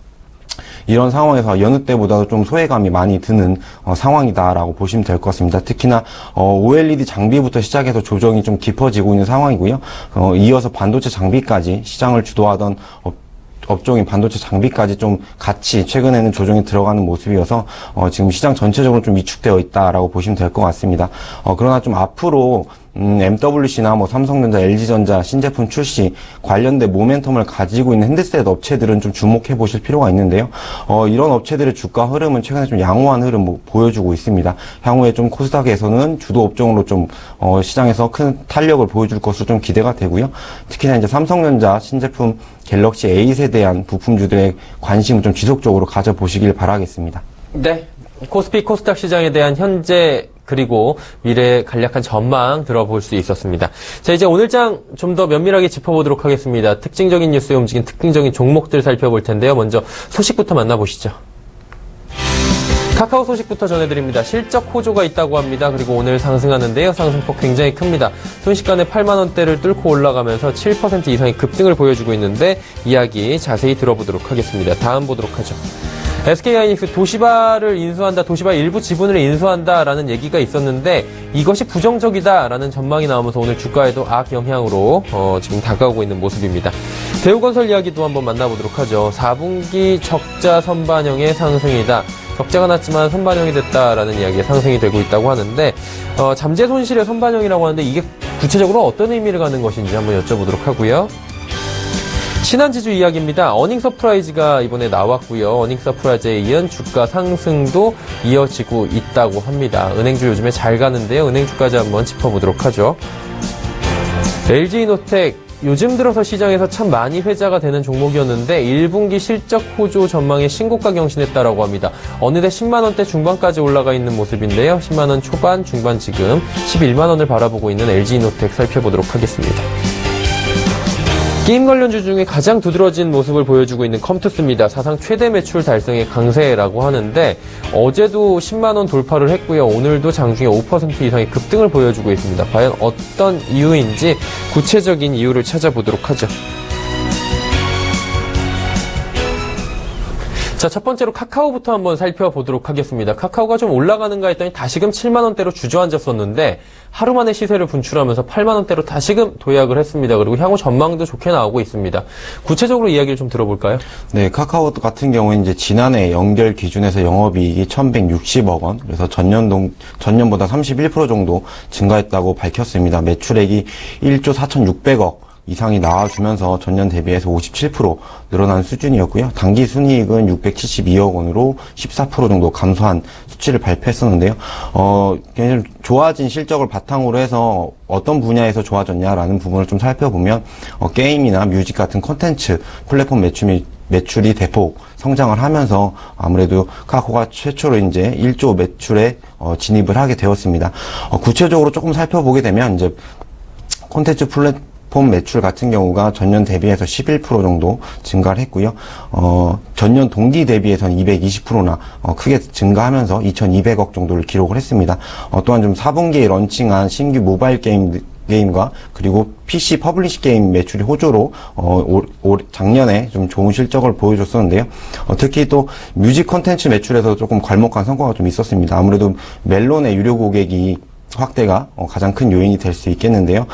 이런 상황에서 여느 때보다도 좀 소외감이 많이 드는 상황이다라고 보시면 될 것 같습니다. 특히나 OLED 장비부터 시작해서 조정이 좀 깊어지고 있는 상황이고요. 이어서 반도체 장비까지 시장을 주도하던 업종인 반도체 장비까지 좀 같이 최근에는 조정이 들어가는 모습이어서 지금 시장 전체적으로 좀 위축되어 있다라고 보시면 될 것 같습니다. 그러나 좀 앞으로 MWC나 뭐 삼성전자, LG전자 신제품 출시 관련된 모멘텀을 가지고 있는 핸드셋 업체들은 좀 주목해 보실 필요가 있는데요. 이런 업체들의 주가 흐름은 최근에 좀 양호한 흐름 보여주고 있습니다. 향후에 좀 코스닥에서는 주도 업종으로 좀 시장에서 큰 탄력을 보여줄 것으로 좀 기대가 되고요. 특히나 이제 삼성전자 신제품 갤럭시 A에 대한 부품주들의 관심을 좀 지속적으로 가져보시길 바라겠습니다. 네. 코스피 코스닥 시장에 대한 현재 그리고 미래의 간략한 전망 들어볼 수 있었습니다. 자, 이제 오늘장 좀 더 면밀하게 짚어보도록 하겠습니다. 특징적인 뉴스에 움직인 특징적인 종목들 살펴볼 텐데요. 먼저 소식부터 만나보시죠. 카카오 소식부터 전해드립니다. 실적 호조가 있다고 합니다. 그리고 오늘 상승하는데요. 상승폭 굉장히 큽니다. 순식간에 8만 원대를 뚫고 올라가면서 7% 이상의 급등을 보여주고 있는데 이야기 자세히 들어보도록 하겠습니다. 다음 보도록 하죠. SK하이닉스 도시바를 인수한다, 도시바 일부 지분을 인수한다라는 얘기가 있었는데 이것이 부정적이다라는 전망이 나오면서 오늘 주가에도 악영향으로 지금 다가오고 있는 모습입니다. 대우건설 이야기도 한번 만나보도록 하죠. 4분기 적자 선반영의 상승이다. 적자가 났지만 선반영이 됐다라는 이야기에 상승이 되고 있다고 하는데 잠재 손실의 선반영이라고 하는데 이게 구체적으로 어떤 의미를 갖는 것인지 한번 여쭤보도록 하고요. 신한지주 이야기입니다. 어닝 서프라이즈가 이번에 나왔고요. 어닝 서프라이즈에 이은 주가 상승도 이어지고 있다고 합니다. 은행주 요즘에 잘 가는데요. 은행주까지 한번 짚어보도록 하죠. LG이노텍 요즘 들어서 시장에서 참 많이 회자가 되는 종목이었는데 1분기 실적 호조 전망에 신고가 경신했다라고 합니다. 어느새 10만 원대 중반까지 올라가 있는 모습인데요. 10만 원 초반, 중반 지금 11만 원을 바라보고 있는 LG이노텍 살펴보도록 하겠습니다. 게임 관련주 중에 가장 두드러진 모습을 보여주고 있는 컴투스입니다. 사상 최대 매출 달성의 강세라고 하는데 어제도 10만 원 돌파를 했고요. 오늘도 장중에 5% 이상의 급등을 보여주고 있습니다. 과연 어떤 이유인지 구체적인 이유를 찾아보도록 하죠. 자, 첫 번째로 카카오부터 한번 살펴보도록 하겠습니다. 카카오가 좀 올라가는가 했더니 다시금 7만 원대로 주저앉았었는데 하루 만에 시세를 분출하면서 8만 원대로 다시금 도약을 했습니다. 그리고 향후 전망도 좋게 나오고 있습니다. 구체적으로 이야기를 좀 들어볼까요? 네, 카카오 같은 경우에 이제 지난해 연결 기준에서 영업이익이 1,160억 원, 그래서 전년보다 31% 정도 증가했다고 밝혔습니다. 매출액이 1조 4,600억 이상이 나와주면서 전년 대비해서 57% 늘어난 수준이었고요. 당기 순이익은 672억 원으로 14% 정도 감소한 수치를 발표했었는데요. 굉장히 좋아진 실적을 바탕으로 해서 어떤 분야에서 좋아졌냐라는 부분을 좀 살펴보면 게임이나 뮤직 같은 콘텐츠 플랫폼 매출이 대폭 성장을 하면서 아무래도 카카오가 최초로 이제 1조 매출에 진입을 하게 되었습니다. 구체적으로 조금 살펴보게 되면 이제 콘텐츠 폼 매출 같은 경우가 전년 대비해서 11% 정도 증가를 했고요. 전년 동기 대비해서는 220%나 크게 증가하면서 2,200억 정도를 기록을 했습니다. 또한 좀 4분기에 런칭한 신규 모바일 게임과 그리고 PC 퍼블리시 게임 매출이 호조로 작년에 좀 좋은 실적을 보여줬었는데요. 특히 또 뮤직 콘텐츠 매출에서 조금 괄목한 성과가 좀 있었습니다. 아무래도 멜론의 유료 고객이 확대가 가장 큰 요인이 될 수 있겠는데요.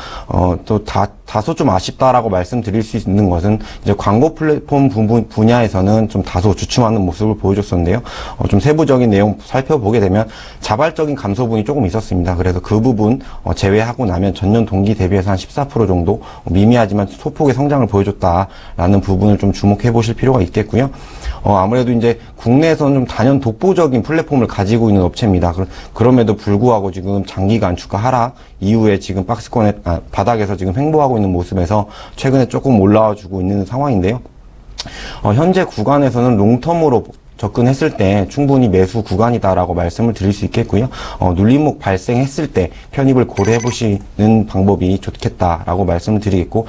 또 다소 좀 아쉽다라고 말씀드릴 수 있는 것은 이제 광고 플랫폼 분야에서는 좀 다소 주춤하는 모습을 보여줬었는데요. 좀 세부적인 내용 살펴보게 되면 자발적인 감소분이 조금 있었습니다. 그래서 그 부분 제외하고 나면 전년 동기 대비해서 한 14% 정도 미미하지만 소폭의 성장을 보여줬다라는 부분을 좀 주목해 보실 필요가 있겠고요. 아무래도 이제 국내에서는 좀 단연 독보적인 플랫폼을 가지고 있는 업체입니다. 그럼에도 불구하고 지금 장기간 주가 하락 이후에 지금 박스권의 바닥에서 지금 횡보하고 있는 모습에서 최근에 조금 올라와 주고 있는 상황인데요. 현재 구간에서는 롱텀으로 접근했을 때 충분히 매수 구간이다라고 말씀을 드릴 수 있겠고요. 눌림목 발생했을 때 편입을 고려해 보시는 방법이 좋겠다라고 말씀을 드리겠고,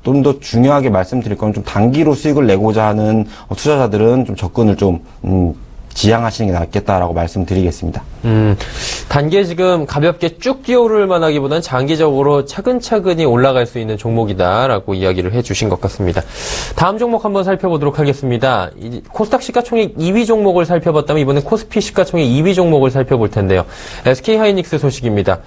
좀 더 중요하게 말씀드릴 건 좀 단기로 수익을 내고자 하는 투자자들은 좀 접근을 좀 지양하시는 게 낫겠다라고 말씀드리겠습니다. 단기에 지금 가볍게 쭉 뛰어오를 만하기보다는 장기적으로 차근차근히 올라갈 수 있는 종목이다라고 이야기를 해주신 것 같습니다. 다음 종목 한번 살펴보도록 하겠습니다. 코스닥 시가총액 2위 종목을 살펴봤다면 이번엔 코스피 시가총액 2위 종목을 살펴볼 텐데요. SK하이닉스 소식입니다.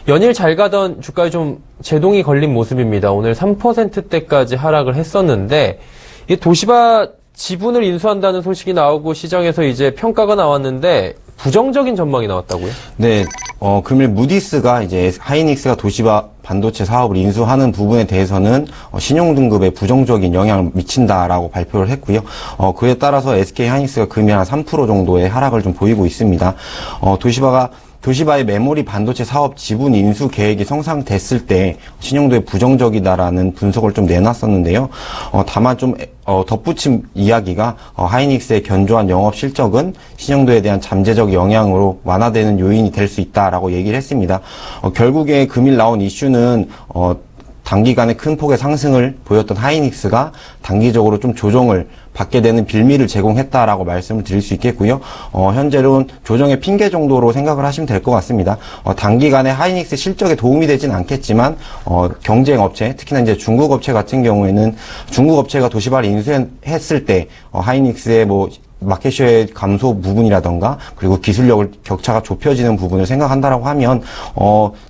연일 잘 가던 주가에 좀 제동이 걸린 모습입니다. 오늘 3%대까지 하락을 했었는데 이 도시바 지분을 인수한다는 소식이 나오고 시장에서 이제 평가가 나왔는데 부정적인 전망이 나왔다고요? 네, 금일 무디스가 이제 하이닉스가 도시바 반도체 사업을 인수하는 부분에 대해서는 신용등급에 부정적인 영향을 미친다라고 발표를 했고요. 그에 따라서 SK 하이닉스가 금일 한 3% 정도의 하락을 좀 보이고 있습니다. 도시바의 메모리 반도체 사업 지분 인수 계획이 성사됐을 때 신용도에 부정적이다라는 분석을 좀 내놨었는데요. 다만 좀 덧붙인 이야기가 하이닉스의 견조한 영업 실적은 신용도에 대한 잠재적 영향으로 완화되는 요인이 될 수 있다라고 얘기를 했습니다. 결국에 금일 나온 이슈는 단기간에 큰 폭의 상승을 보였던 하이닉스가 단기적으로 좀 조정을 받게 되는 빌미를 제공했다라고 말씀을 드릴 수 있겠고요. 현재로는 조정의 핑계 정도로 생각을 하시면 될 것 같습니다. 단기간에 하이닉스 실적에 도움이 되진 않겠지만 경쟁 업체, 특히나 이제 중국 업체 같은 경우에는 중국 업체가 도시바를 인수했을 때 하이닉스의 마켓쉐어의 감소 부분이라던가 그리고 기술력을 격차가 좁혀지는 부분을 생각한다라고 하면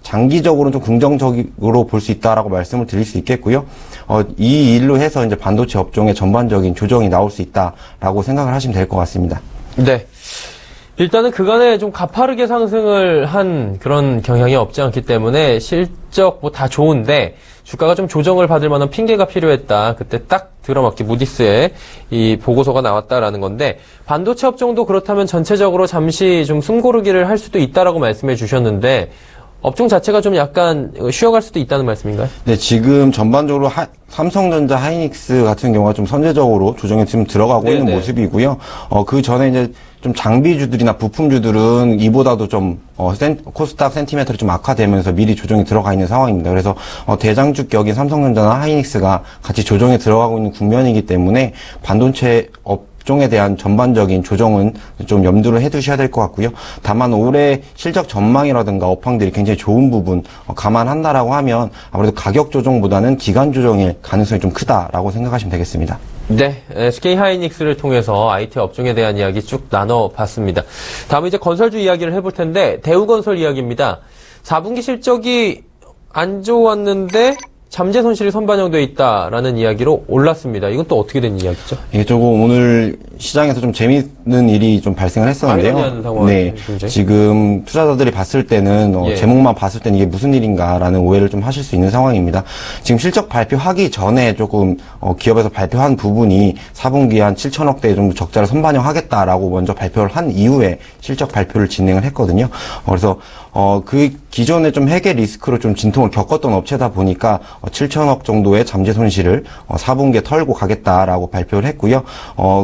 장기적으로는 좀 긍정적으로 볼 수 있다라고 말씀을 드릴 수 있겠고요. 이 일로 해서 이제 반도체 업종의 전반적인 조정이 나올 수 있다라고 생각을 하시면 될 것 같습니다. 네. 일단은 그간에 좀 가파르게 상승을 한 그런 경향이 없지 않기 때문에 실적 다 좋은데 주가가 좀 조정을 받을 만한 핑계가 필요했다. 그때 딱 들어맞게 무디스의 이 보고서가 나왔다라는 건데 반도체 업종도 그렇다면 전체적으로 잠시 좀 숨고르기를 할 수도 있다라고 말씀해 주셨는데 업종 자체가 좀 약간 쉬어갈 수도 있다는 말씀인가요? 네, 지금 전반적으로 삼성전자, 하이닉스 같은 경우가 좀 선제적으로 조정에 지금 들어가고 있는 모습이고요. 그 전에 이제 좀 장비주들이나 부품주들은 이보다도 좀 코스닥 센티멘트를 좀 악화되면서 미리 조정이 들어가 있는 상황입니다. 그래서 대장주 격인 삼성전자나 하이닉스가 같이 조정에 들어가고 있는 국면이기 때문에 반도체 업종에 대한 전반적인 조정은 좀 염두를 해두셔야 될 것 같고요. 다만 올해 실적 전망이라든가 업황들이 굉장히 좋은 부분 감안한다라고 하면 아무래도 가격 조정보다는 기간 조정일 가능성이 좀 크다라고 생각하시면 되겠습니다. 네, SK하이닉스를 통해서 IT 업종에 대한 이야기 쭉 나눠봤습니다. 다음은 이제 건설주 이야기를 해볼 텐데 대우건설 이야기입니다. 4분기 실적이 안 좋았는데 잠재 손실이 선반영되어 있다라는 이야기로 올랐습니다. 이건 또 어떻게 된 이야기죠? 이게 조금 오늘 시장에서 좀 재미있는 일이 좀 발생을 했었는데요. 네, 지금 투자자들이 봤을 때는 제목만 봤을 때는 이게 무슨 일인가라는 오해를 좀 하실 수 있는 상황입니다. 지금 실적 발표하기 전에 조금 기업에서 발표한 부분이 4분기에 한 7천억 대 정도 적자를 선반영하겠다라고 먼저 발표를 한 이후에 실적 발표를 진행을 했거든요. 그래서 그 기존에 좀 회계 리스크로 좀 진통을 겪었던 업체다 보니까 7천억 정도의 잠재 손실을 4분기에 털고 가겠다라고 발표를 했고요.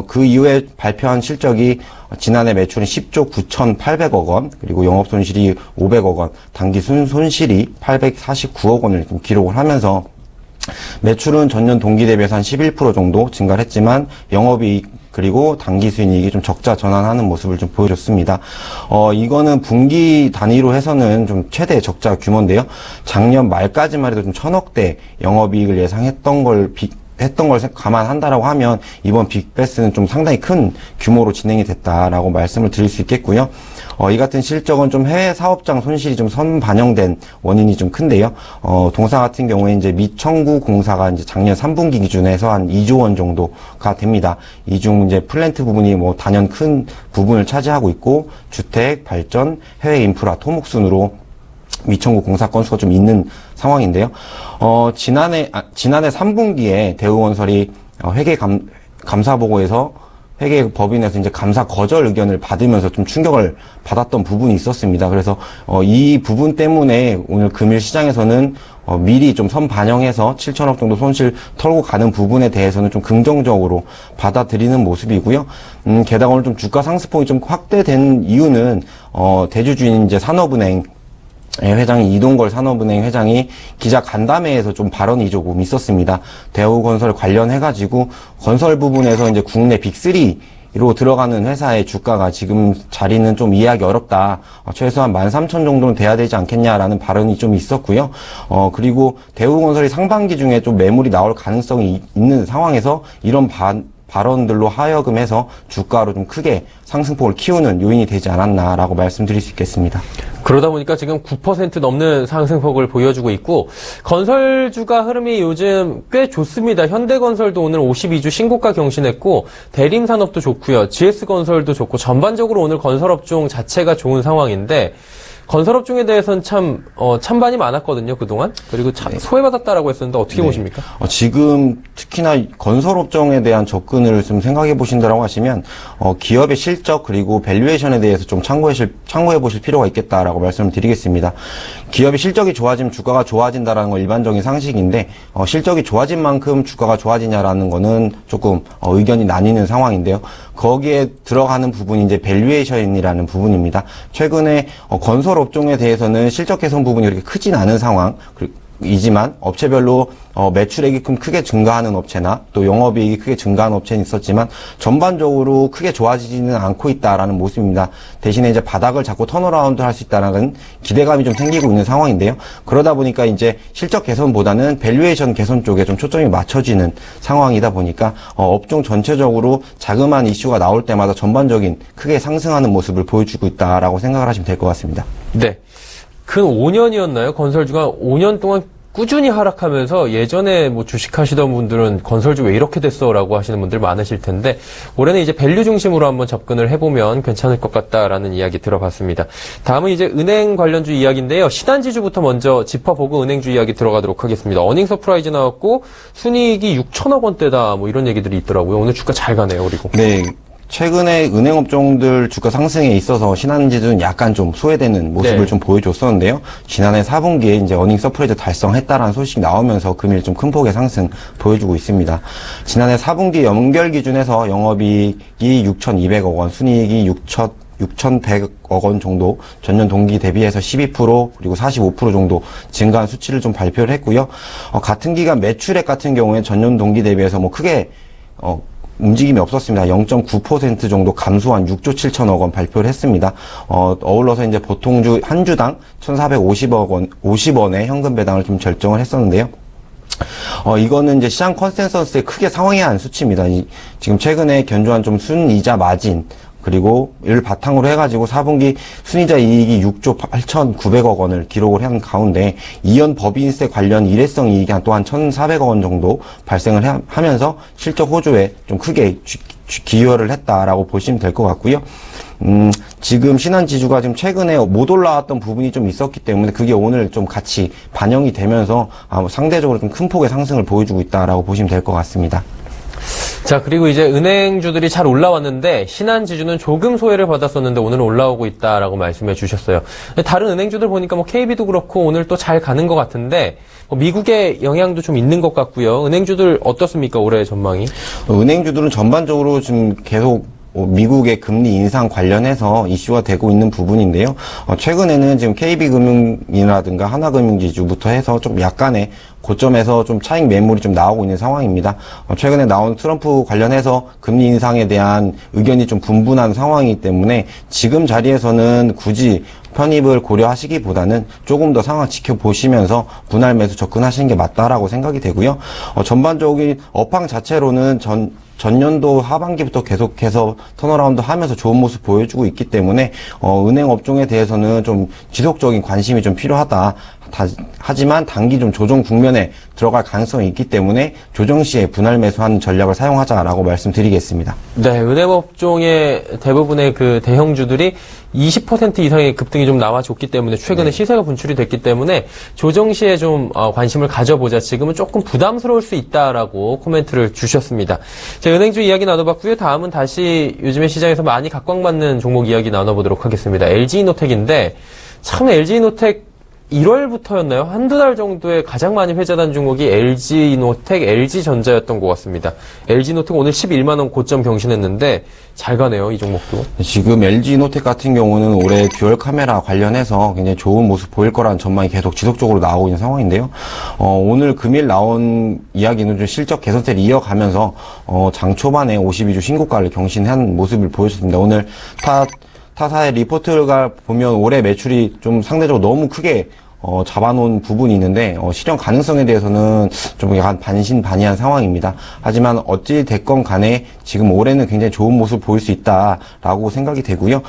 그 이후에 발표한 실적이 지난해 매출은 10조 9,800억 원, 그리고 영업 손실이 500억 원, 당기 손실이 849억 원을 좀 기록을 하면서 매출은 전년 동기 대비해서 한 11% 정도 증가를 했지만 영업이익 그리고 당기순이익이 좀 적자 전환하는 모습을 좀 보여줬습니다. 이거는 분기 단위로 해서는 좀 최대 적자 규모인데요. 작년 말까지만 해도 좀 1,000억대 영업이익을 예상했던 걸 감안한다라고 하면 이번 빅베스는 좀 상당히 큰 규모로 진행이 됐다라고 말씀을 드릴 수 있겠고요. 이 같은 실적은 좀 해외 사업장 손실이 좀 선반영된 원인이 좀 큰데요. 동사 같은 경우에 이제 미청구 공사가 이제 작년 3분기 기준에서 한 2조 원 정도가 됩니다. 이 중 이제 플랜트 부분이 뭐 단연 큰 부분을 차지하고 있고 주택, 발전, 해외 인프라, 토목 순으로 미청구 공사 건수가 좀 있는 상황인데요. 지난해 3분기에 대우건설이 회계 감사 보고에서 회계 법인에서 이제 감사 거절 의견을 받으면서 좀 충격을 받았던 부분이 있었습니다. 그래서 이 부분 때문에 오늘 금일 시장에서는 미리 좀 선반영해서 7천억 정도 손실 털고 가는 부분에 대해서는 좀 긍정적으로 받아들이는 모습이고요. 게다가 오늘 좀 주가 상승폭이 좀 확대된 이유는 대주주인 이제 산업은행 회장이 이동걸 산업은행 회장이 기자 간담회에서 좀 발언이 조금 있었습니다. 대우건설 관련해가지고 건설 부분에서 이제 국내 빅3로 들어가는 회사의 주가가 지금 자리는 좀 이해하기 어렵다. 최소한 13,000 정도는 돼야 되지 않겠냐라는 발언이 좀 있었고요. 그리고 대우건설이 상반기 중에 좀 매물이 나올 가능성이 있는 상황에서 이런 발언들로 하여금 해서 주가로 좀 크게 상승폭을 키우는 요인이 되지 않았나라고 말씀드릴 수 있겠습니다. 그러다 보니까 지금 9% 넘는 상승폭을 보여주고 있고 건설주가 흐름이 요즘 꽤 좋습니다. 현대건설도 오늘 52주 신고가 경신했고 대림산업도 좋고요. GS건설도 좋고 전반적으로 오늘 건설업종 자체가 좋은 상황인데 건설업종에 대해서는 참 찬반이 많았거든요, 그동안. 그리고 참 소외받았다라고 했었는데 어떻게 보십니까? 지금 특히나 건설업종에 대한 접근을 좀 생각해 보신다라고 하시면 기업의 실적 그리고 밸류에이션에 대해서 좀 참고해 보실 필요가 있겠다라고 말씀을 드리겠습니다. 기업의 실적이 좋아지면 주가가 좋아진다라는 건 일반적인 상식인데 실적이 좋아진 만큼 주가가 좋아지냐라는 거는 조금 의견이 나뉘는 상황인데요. 거기에 들어가는 부분이 이제 밸류에이션이라는 부분입니다. 최근에 건설업종에 대해서는 실적 개선 부분이 그렇게 크진 않은 상황이지만 업체별로 매출액이 크게 증가하는 업체나 또 영업이익이 크게 증가하는 업체는 있었지만 전반적으로 크게 좋아지지는 않고 있다라는 모습입니다. 대신에 이제 바닥을 잡고 턴어라운드 할 수 있다는 기대감이 좀 생기고 있는 상황인데요. 그러다 보니까 이제 실적 개선보다는 밸류에이션 개선 쪽에 좀 초점이 맞춰지는 상황이다 보니까 업종 전체적으로 자그마한 이슈가 나올 때마다 전반적인 크게 상승하는 모습을 보여주고 있다라고 생각을 하시면 될 것 같습니다. 네. 근 5년이었나요? 건설주가 5년 동안 꾸준히 하락하면서 예전에 뭐 주식하시던 분들은 건설주 왜 이렇게 됐어라고 하시는 분들 많으실 텐데 올해는 이제 밸류 중심으로 한번 접근을 해보면 괜찮을 것 같다라는 이야기 들어봤습니다. 다음은 이제 은행 관련주 이야기인데요. 신한지주부터 먼저 짚어보고 은행주 이야기 들어가도록 하겠습니다. 어닝 서프라이즈 나왔고 순이익이 6천억 원대다 뭐 이런 얘기들이 있더라고요. 오늘 주가 잘 가네요. 그리고 네. 최근에 은행업종들 주가 상승에 있어서 신한지주는 약간 좀 소외되는 모습을 좀 보여줬었는데요. 지난해 4분기에 이제 어닝 서프라이즈 달성했다라는 소식이 나오면서 금일 좀 큰 폭의 상승 보여주고 있습니다. 지난해 4분기 연결 기준에서 영업이익이 6,200억 원, 순이익이 6,100억 원 정도 전년 동기 대비해서 12% 그리고 45% 정도 증가한 수치를 좀 발표를 했고요. 같은 기간 매출액 같은 경우에 전년 동기 대비해서 뭐 크게 움직임이 없었습니다. 0.9% 정도 감소한 6조 7천억 원 발표를 했습니다. 어울러서 이제 보통주 한 주당 1,450원의 현금 배당을 좀 결정을 했었는데요. 이거는 이제 시장 컨센서스에 크게 상응해야 하는 수치입니다. 지금 최근에 견조한 좀 순이자 마진 그리고 이를 바탕으로 해가지고 4분기 순이자 이익이 6조 8,900억 원을 기록을 한 가운데 이연 법인세 관련 일회성 이익이 또한 1,400억 원 정도 발생을 하면서 실적 호조에 좀 크게 기여를 했다라고 보시면 될 것 같고요. 지금 신한지주가 지금 최근에 못 올라왔던 부분이 좀 있었기 때문에 그게 오늘 좀 같이 반영이 되면서 상대적으로 좀 큰 폭의 상승을 보여주고 있다라고 보시면 될 것 같습니다. 자, 그리고 이제 은행주들이 잘 올라왔는데 신한지주는 조금 소외를 받았었는데 오늘은 올라오고 있다라고 말씀해 주셨어요. 다른 은행주들 보니까 뭐 KB도 그렇고 오늘 또 잘 가는 것 같은데 미국의 영향도 좀 있는 것 같고요. 은행주들 어떻습니까? 올해 전망이? 은행주들은 전반적으로 지금 계속 미국의 금리 인상 관련해서 이슈가 되고 있는 부분인데요. 최근에는 지금 KB금융이라든가 하나금융지주부터 해서 좀 약간의 고점에서 좀 차익 매물이 좀 나오고 있는 상황입니다. 최근에 나온 트럼프 관련해서 금리 인상에 대한 의견이 좀 분분한 상황이기 때문에 지금 자리에서는 굳이 편입을 고려하시기보다는 조금 더 상황 지켜보시면서 분할 매수 접근하시는 게 맞다라고 생각이 되고요. 전반적인 업황 자체로는 전년도 하반기부터 계속해서 턴어라운드 하면서 좋은 모습 보여주고 있기 때문에 은행 업종에 대해서는 좀 지속적인 관심이 좀 필요하다. 하지만 단기 좀 조정 국면에 들어갈 가능성이 있기 때문에 조정 시에 분할 매수하는 전략을 사용하자라고 말씀드리겠습니다. 네, 은행 업종의 대부분의 그 대형주들이 20% 이상의 급등이 좀 나와줬기 때문에 최근에 시세가 분출이 됐기 때문에 조정 시에 좀 관심을 가져보자. 지금은 조금 부담스러울 수 있다라고 코멘트를 주셨습니다. 자, 은행주 이야기 나눠봤고요. 다음은 다시 요즘에 시장에서 많이 각광받는 종목 이야기 나눠보도록 하겠습니다. LG이노텍인데 참 LG이노텍 1월부터였나요? 한두 달 정도에 가장 많이 회자된 종목이 LG이노텍, LG전자였던 것 같습니다. LG이노텍 오늘 11만원 고점 경신했는데 잘 가네요, 이 종목도. 지금 LG이노텍 같은 경우는 올해 듀얼 카메라 관련해서 굉장히 좋은 모습 보일 거라는 전망이 계속 지속적으로 나오고 있는 상황인데요. 오늘 금일 나온 이야기는 좀 실적 개선세를 이어가면서 장 초반에 52주 신고가를 경신한 모습을 보여줬습니다. 오늘 타사의 리포트가 보면 올해 매출이 좀 상대적으로 너무 크게 잡아놓은 부분이 있는데 실현 가능성에 대해서는 좀 약간 반신반의한 상황입니다. 하지만 어찌 됐건 간에 지금 올해는 굉장히 좋은 모습 보일 수 있다라고 생각이 되고요.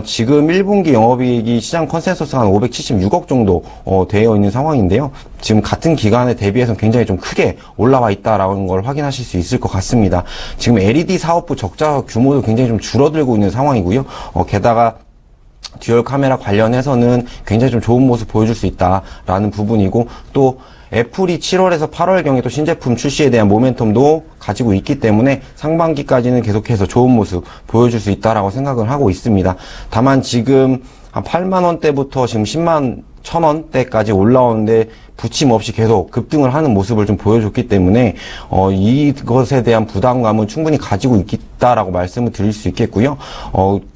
지금 1분기 영업이익이 시장 컨센서스가 한 576억 정도 되어 있는 상황인데요. 지금 같은 기간에 대비해서 굉장히 좀 크게 올라와 있다라는 걸 확인하실 수 있을 것 같습니다. 지금 LED 사업부 적자 규모도 굉장히 좀 줄어들고 있는 상황이고요. 게다가 듀얼 카메라 관련해서는 굉장히 좀 좋은 모습 보여줄 수 있다라는 부분이고, 또 애플이 7월에서 8월경에 또 신제품 출시에 대한 모멘텀도 가지고 있기 때문에 상반기까지는 계속해서 좋은 모습 보여줄 수 있다라고 생각을 하고 있습니다. 다만 지금 한 8만 원대부터 지금 10만 1,000원대까지 올라오는데 부침 없이 계속 급등을 하는 모습을 좀 보여줬기 때문에 이것에 대한 부담감은 충분히 가지고 있다라고 말씀을 드릴 수 있겠고요.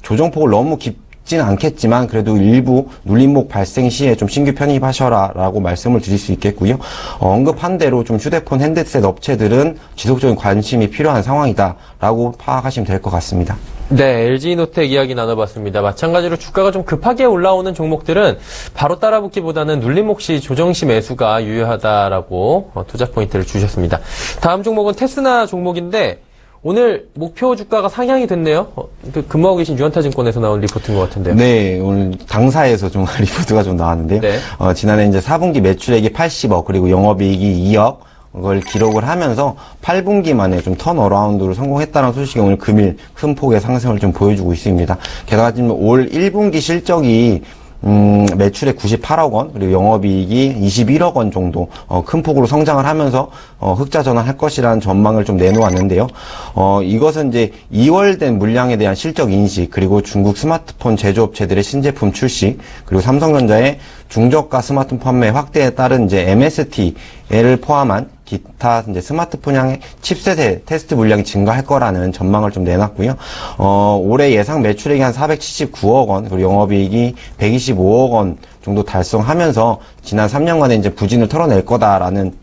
조정폭을 너무 깊지는 않겠지만 그래도 일부 눌림목 발생 시에 좀 신규 편입하셔라라고 말씀을 드릴 수 있겠고요. 언급한 대로 좀 휴대폰 핸드셋 업체들은 지속적인 관심이 필요한 상황이다라고 파악하시면 될 것 같습니다. 네, LG이노텍 이야기 나눠봤습니다. 마찬가지로 주가가 좀 급하게 올라오는 종목들은 바로 따라붙기보다는 눌림목 시 조정 시 매수가 유효하다라고 투자 포인트를 주셨습니다. 다음 종목은 테스나 종목인데 오늘 목표 주가가 상향이 됐네요. 근무하고 계신 유한타증권에서 나온 리포트인 것 같은데요. 네, 오늘 당사에서 좀 리포트가 좀 나왔는데요. 네. 지난해 이제 4분기 매출액이 80억 그리고 영업이익이 2억 걸 기록을 하면서 8분기 만에 좀 턴어라운드를 성공했다는 소식이 오늘 금일 큰 폭의 상승을 좀 보여주고 있습니다. 게다가 지금 올 1분기 실적이 매출액 98억 원, 그리고 영업이익이 21억 원 정도, 큰 폭으로 성장을 하면서, 흑자 전환할 것이라는 전망을 좀 내놓았는데요. 이것은 이제 2월 된 물량에 대한 실적 인식, 그리고 중국 스마트폰 제조업체들의 신제품 출시, 그리고 삼성전자의 중저가 스마트폰 판매 확대에 따른 이제 MST를 포함한 기타 이제 스마트폰 향의 칩셋의 테스트 물량이 증가할 거라는 전망을 좀 내놨고요. 올해 예상 매출액이 한 479억 원, 그리고 영업이익이 125억 원 정도 달성하면서 지난 3년간의 이제 부진을 털어낼 거다라는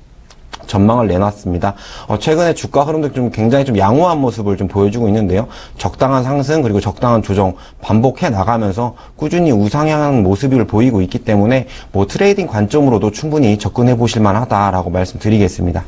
전망을 내놨습니다. 최근에 주가 흐름도 좀 굉장히 좀 양호한 모습을 좀 보여주고 있는데요. 적당한 상승 그리고 적당한 조정 반복해 나가면서 꾸준히 우상향하는 모습을 보이고 있기 때문에 뭐 트레이딩 관점으로도 충분히 접근해 보실 만하다라고 말씀드리겠습니다.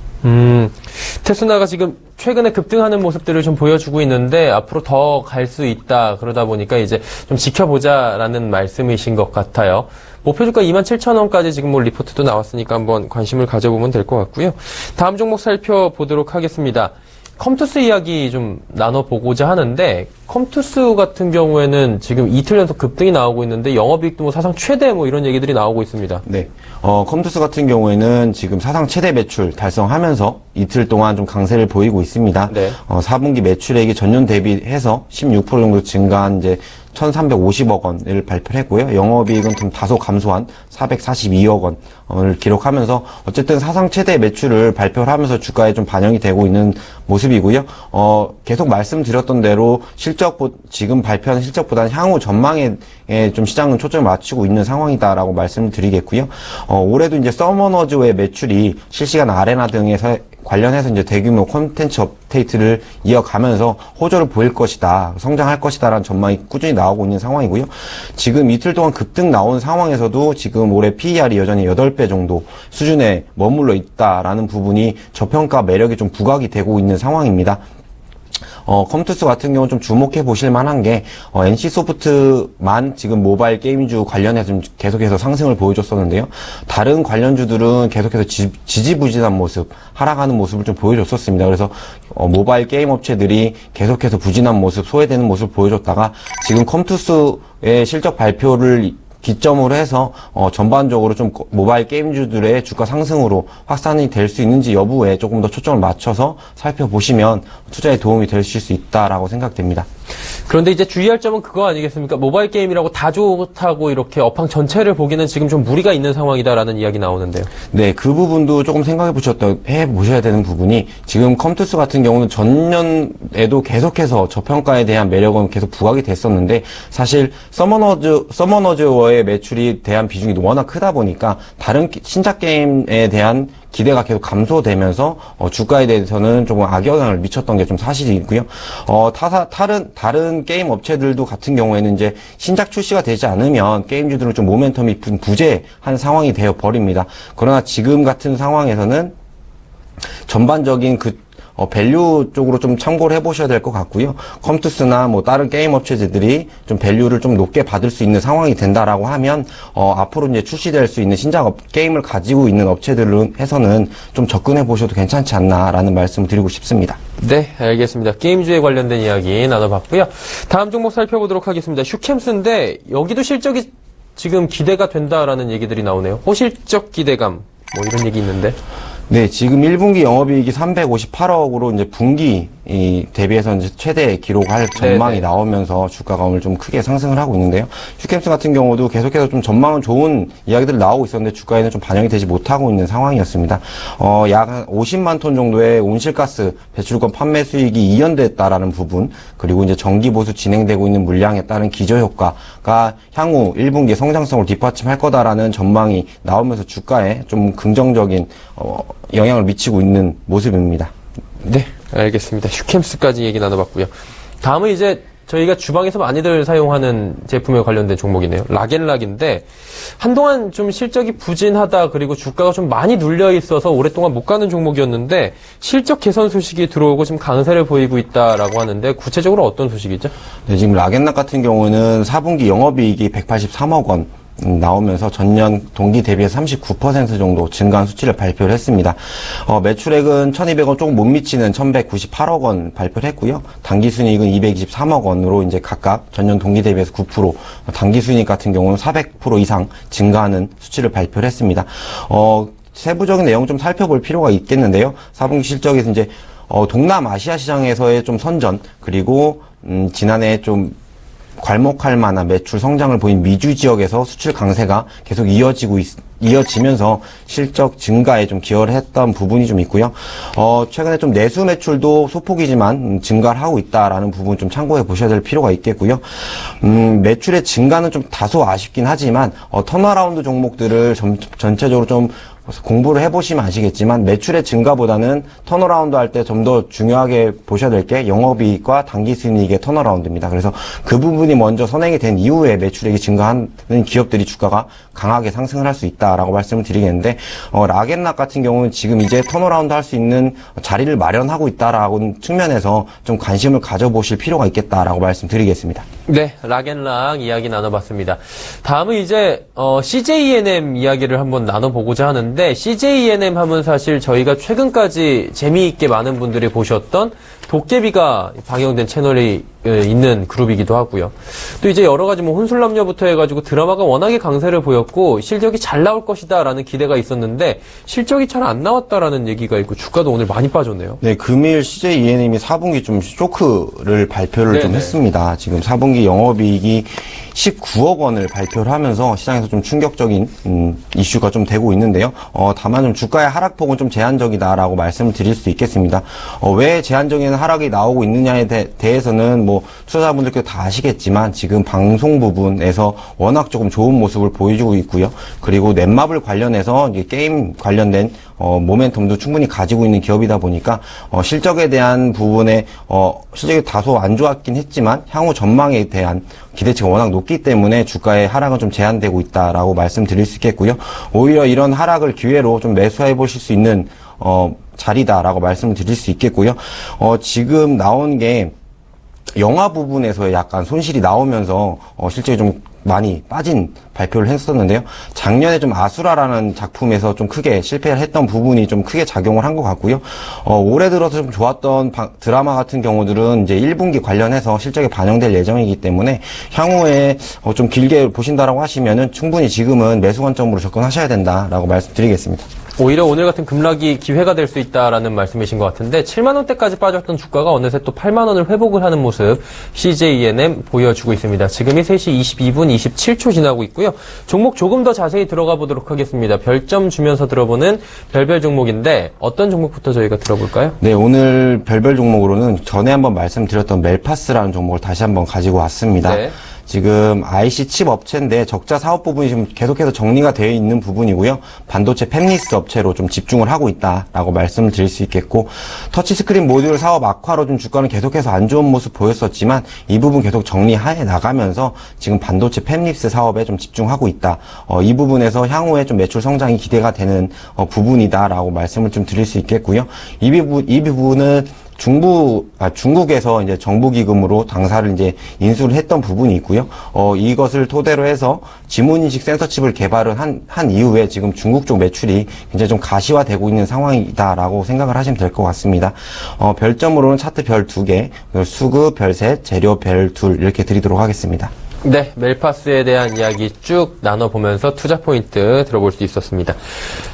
테스나가 지금 최근에 급등하는 모습들을 좀 보여주고 있는데 앞으로 더 갈 수 있다. 그러다 보니까 이제 좀 지켜보자라는 말씀이신 것 같아요. 목표 주가 27,000원까지 지금 뭐 리포트도 나왔으니까 한번 관심을 가져보면 될 것 같고요. 다음 종목 살펴보도록 하겠습니다. 컴투스 이야기 좀 나눠보고자 하는데 컴투스 같은 경우에는 지금 이틀 연속 급등이 나오고 있는데 영업이익도 뭐 사상 최대 뭐 이런 얘기들이 나오고 있습니다. 네. 컴투스 같은 경우에는 지금 사상 최대 매출 달성하면서 이틀 동안 좀 강세를 보이고 있습니다. 네. 4분기 매출액이 전년 대비해서 16% 정도 증가한 이제 1,350억 원을 발표를 했고요. 영업이익은 좀 다소 감소한 442억 원을 기록하면서 어쨌든 사상 최대 매출을 발표를 하면서 주가에 좀 반영이 되고 있는 모습이고요. 계속 말씀드렸던 대로 지금 발표하는 실적보다는 향후 전망에 좀 시장은 초점을 맞추고 있는 상황이다라고 말씀을 드리겠고요. 올해도 이제 서머너즈의 매출이 실시간 아레나 등에서 관련해서 이제 대규모 콘텐츠 업데이트를 이어가면서 호조를 보일 것이다, 성장할 것이다라는 전망이 꾸준히 나오고 있는 상황이고요. 지금 이틀 동안 급등 나온 상황에서도 지금 올해 PER이 여전히 8배 정도 수준에 머물러 있다라는 부분이 저평가 매력이 좀 부각이 되고 있는 상황입니다. 컴투스 같은 경우는 좀 주목해 보실 만한 게, NC소프트만 지금 모바일 게임주 관련해서 좀 계속해서 상승을 보여줬었는데요. 다른 관련주들은 계속해서 지지부진한 모습, 하락하는 모습을 좀 보여줬었습니다. 그래서, 모바일 게임 업체들이 계속해서 부진한 모습, 소외되는 모습을 보여줬다가, 지금 컴투스의 실적 발표를 기점으로 해서 전반적으로 좀 모바일 게임주들의 주가 상승으로 확산이 될 수 있는지 여부에 조금 더 초점을 맞춰서 살펴보시면 투자에 도움이 되실 수 있다라고 생각됩니다. 그런데 이제 주의할 점은 그거 아니겠습니까? 모바일 게임이라고 다 좋다고 이렇게 업황 전체를 보기는 지금 좀 무리가 있는 상황이다라는 이야기 나오는데요. 네, 그 부분도 조금 생각해 보셔야 되는 부분이, 지금 컴투스 같은 경우는 전년에도 계속해서 저평가에 대한 매력은 계속 부각이 됐었는데, 사실 서머너즈워의 매출이 대한 비중이 워낙 크다 보니까 다른 신작 게임에 대한 기대가 계속 감소되면서 주가에 대해서는 조금 악영향을 미쳤던 게 좀 사실이고요. 다른 게임 업체들도 같은 경우에는 이제 신작 출시가 되지 않으면 게임주들은 좀 모멘텀이 부재한 상황이 되어 버립니다. 그러나 지금 같은 상황에서는 전반적인 밸류 쪽으로 좀 참고를 해보셔야 될 것 같고요. 컴투스나 뭐 다른 게임 업체들이 좀 밸류를 좀 높게 받을 수 있는 상황이 된다라고 하면, 앞으로 이제 출시될 수 있는 신작 게임을 가지고 있는 업체들은 해서는 좀 접근해 보셔도 괜찮지 않나라는 말씀을 드리고 싶습니다. 네, 알겠습니다. 게임주에 관련된 이야기 나눠봤고요. 다음 종목 살펴보도록 하겠습니다. 슈캠스인데 여기도 실적이 지금 기대가 된다라는 얘기들이 나오네요. 호실적 기대감 뭐 이런 얘기 있는데. 네, 지금 1분기 영업이익이 358억으로 이제 분기 대비해서 이제 최대 기록할 전망이 나오면서 주가가 오늘 좀 크게 상승을 하고 있는데요. 슈캠스 같은 경우도 계속해서 좀 전망은 좋은 이야기들이 나오고 있었는데 주가에는 좀 반영이 되지 못하고 있는 상황이었습니다. 약 50만 톤 정도의 온실가스 배출권 판매 수익이 이연됐다라는 부분, 그리고 이제 정기 보수 진행되고 있는 물량에 따른 기저효과가 향후 1분기 성장성을 뒷받침할 거다라는 전망이 나오면서 주가에 좀 긍정적인 영향을 미치고 있는 모습입니다. 네, 알겠습니다. 슈캠스까지 얘기 나눠봤고요. 다음은 이제 저희가 주방에서 많이들 사용하는 제품에 관련된 종목이네요. 락앤락인데 한동안 좀 실적이 부진하다, 그리고 주가가 좀 많이 눌려 있어서 오랫동안 못 가는 종목이었는데 실적 개선 소식이 들어오고 지금 강세를 보이고 있다라고 하는데 구체적으로 어떤 소식이죠? 네, 지금 락앤락 같은 경우는 4분기 영업이익이 183억 원 나오면서 전년 동기 대비해서 39% 정도 증가한 수치를 발표를 했습니다. 매출액은 1,200원 조금 못 미치는 1,198억 원 발표를 했고요. 당기순이익은 223억 원으로 이제 각각 전년 동기 대비해서 9%, 당기순이익 같은 경우는 400% 이상 증가하는 수치를 발표를 했습니다. 세부적인 내용 좀 살펴볼 필요가 있겠는데요. 4분기 실적에서 이제 동남아시아 시장에서의 좀 선전, 그리고 지난해 좀 괄목할 만한 매출 성장을 보인 미주 지역에서 수출 강세가 계속 이어지면서 실적 증가에 좀 기여를 했던 부분이 좀 있고요. 최근에 좀 내수 매출도 소폭이지만 증가를 하고 있다라는 부분 좀 참고해 보셔야 될 필요가 있겠고요. 매출의 증가는 좀 다소 아쉽긴 하지만 턴어라운드 종목들을 전체적으로 좀 공부를 해보시면 아시겠지만 매출의 증가보다는 턴어라운드 할 때 좀 더 중요하게 보셔야 될 게 영업이익과 당기순이익의 턴어라운드입니다. 그래서 그 부분이 먼저 선행이 된 이후에 매출액이 증가하는 기업들이 주가가 강하게 상승을 할 수 있다라고 말씀을 드리겠는데, 락앤락 같은 경우는 지금 이제 턴어라운드 할 수 있는 자리를 마련하고 있다라는 측면에서 좀 관심을 가져보실 필요가 있겠다라고 말씀드리겠습니다. 네, 락앤락 이야기 나눠봤습니다. 다음은 이제 CJENM 이야기를 한번 나눠보고자 하는데, CJENM 하면 사실 저희가 최근까지 재미있게 많은 분들이 보셨던 도깨비가 방영된 채널이 있는 그룹이기도 하고요. 또 이제 여러 가지 뭐 혼술남녀부터 해가지고 드라마가 워낙에 강세를 보였고 실적이 잘 나올 것이다라는 기대가 있었는데 실적이 잘 안 나왔다라는 얘기가 있고 주가도 오늘 많이 빠졌네요. 네, 금일 CJ ENM이 4분기 좀 쇼크를 발표를 좀 네네. 했습니다. 지금 4분기 영업이익이 19억 원을 발표를 하면서 시장에서 좀 충격적인 이슈가 좀 되고 있는데요. 다만 좀 주가의 하락폭은 좀 제한적이다라고 말씀을 드릴 수 있겠습니다. 왜 제한적인 하락이 나오고 있느냐에 대해서는 뭐 투자자분들께서 다 아시겠지만 지금 방송 부분에서 워낙 조금 좋은 모습을 보여주고 있고요. 그리고 넷마블 관련해서 이제 게임 관련된 모멘텀도 충분히 가지고 있는 기업이다 보니까 실적에 대한 부분에 실적이 다소 안 좋았긴 했지만 향후 전망에 대한 기대치가 워낙 높기 때문에 주가의 하락은 좀 제한되고 있다라고 말씀드릴 수 있겠고요. 오히려 이런 하락을 기회로 좀 매수해 보실 수 있는 자리다라고 말씀을 드릴 수 있겠고요. 지금 나온 게 영화 부분에서 약간 손실이 나오면서 실적이 좀 많이 빠진 발표를 했었는데요. 작년에 좀 아수라라는 작품에서 좀 크게 실패를 했던 부분이 좀 크게 작용을 한 것 같고요. 올해 들어서 좀 좋았던 드라마 같은 경우들은 이제 1분기 관련해서 실적에 반영될 예정이기 때문에 향후에 좀 길게 보신다라고 하시면은 충분히 지금은 매수 관점으로 접근하셔야 된다라고 말씀드리겠습니다. 오히려 오늘 같은 급락이 기회가 될 수 있다라는 말씀이신 것 같은데 7만 원대까지 빠졌던 주가가 어느새 또 8만 원을 회복을 하는 모습 CJ ENM 보여주고 있습니다. 지금이 3시 22분 27초 지나고 있고요. 종목 조금 더 자세히 들어가 보도록 하겠습니다. 별점 주면서 들어보는 별별 종목인데 어떤 종목부터 저희가 들어볼까요? 네, 오늘 별별 종목으로는 전에 한번 말씀드렸던 멜파스라는 종목을 다시 한번 가지고 왔습니다. 네. 지금 IC 칩 업체인데 적자 사업 부분이 지금 계속해서 정리가 되어 있는 부분이고요. 반도체 팹리스 업체로 좀 집중을 하고 있다라고 말씀을 드릴 수 있겠고, 터치스크린 모듈 사업 악화로 좀 주가는 계속해서 안 좋은 모습 보였었지만 이 부분 계속 정리해 나가면서 지금 반도체 팹리스 사업에 좀 집중하고 있다. 이 부분에서 향후에 좀 매출 성장이 기대가 되는 부분이다라고 말씀을 좀 드릴 수 있겠고요. 이 부분은 중국에서 이제 정부기금으로 당사를 이제 인수를 했던 부분이 있고요. 이것을 토대로 해서 지문인식 센서칩을 개발을 한 이후에 지금 중국 쪽 매출이 굉장히 좀 가시화되고 있는 상황이다라고 생각을 하시면 될 것 같습니다. 별점으로는 차트 별 2개, 수급 별 3, 재료 별 2 이렇게 드리도록 하겠습니다. 네, 멜파스에 대한 이야기 쭉 나눠보면서 투자 포인트 들어볼 수 있었습니다.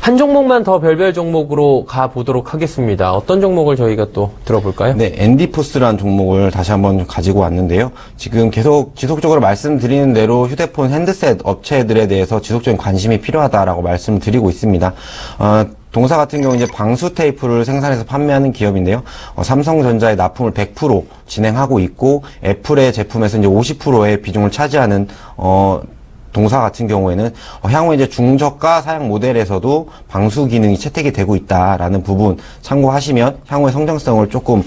한 종목만 더 별별 종목으로 가보도록 하겠습니다. 어떤 종목을 저희가 또 들어볼까요? 네, 엔디포스라는 종목을 다시 한번 가지고 왔는데요. 지금 계속 지속적으로 말씀드리는 대로 휴대폰 핸드셋 업체들에 대해서 지속적인 관심이 필요하다라고 말씀을 드리고 있습니다. 동사 같은 경우 이제 방수 테이프를 생산해서 판매하는 기업인데요. 삼성전자의 납품을 100% 진행하고 있고 애플의 제품에서 이제 50%의 비중을 차지하는 동사 같은 경우에는 향후에 이제 중저가 사양 모델에서도 방수 기능이 채택이 되고 있다라는 부분 참고하시면 향후의 성장성을 조금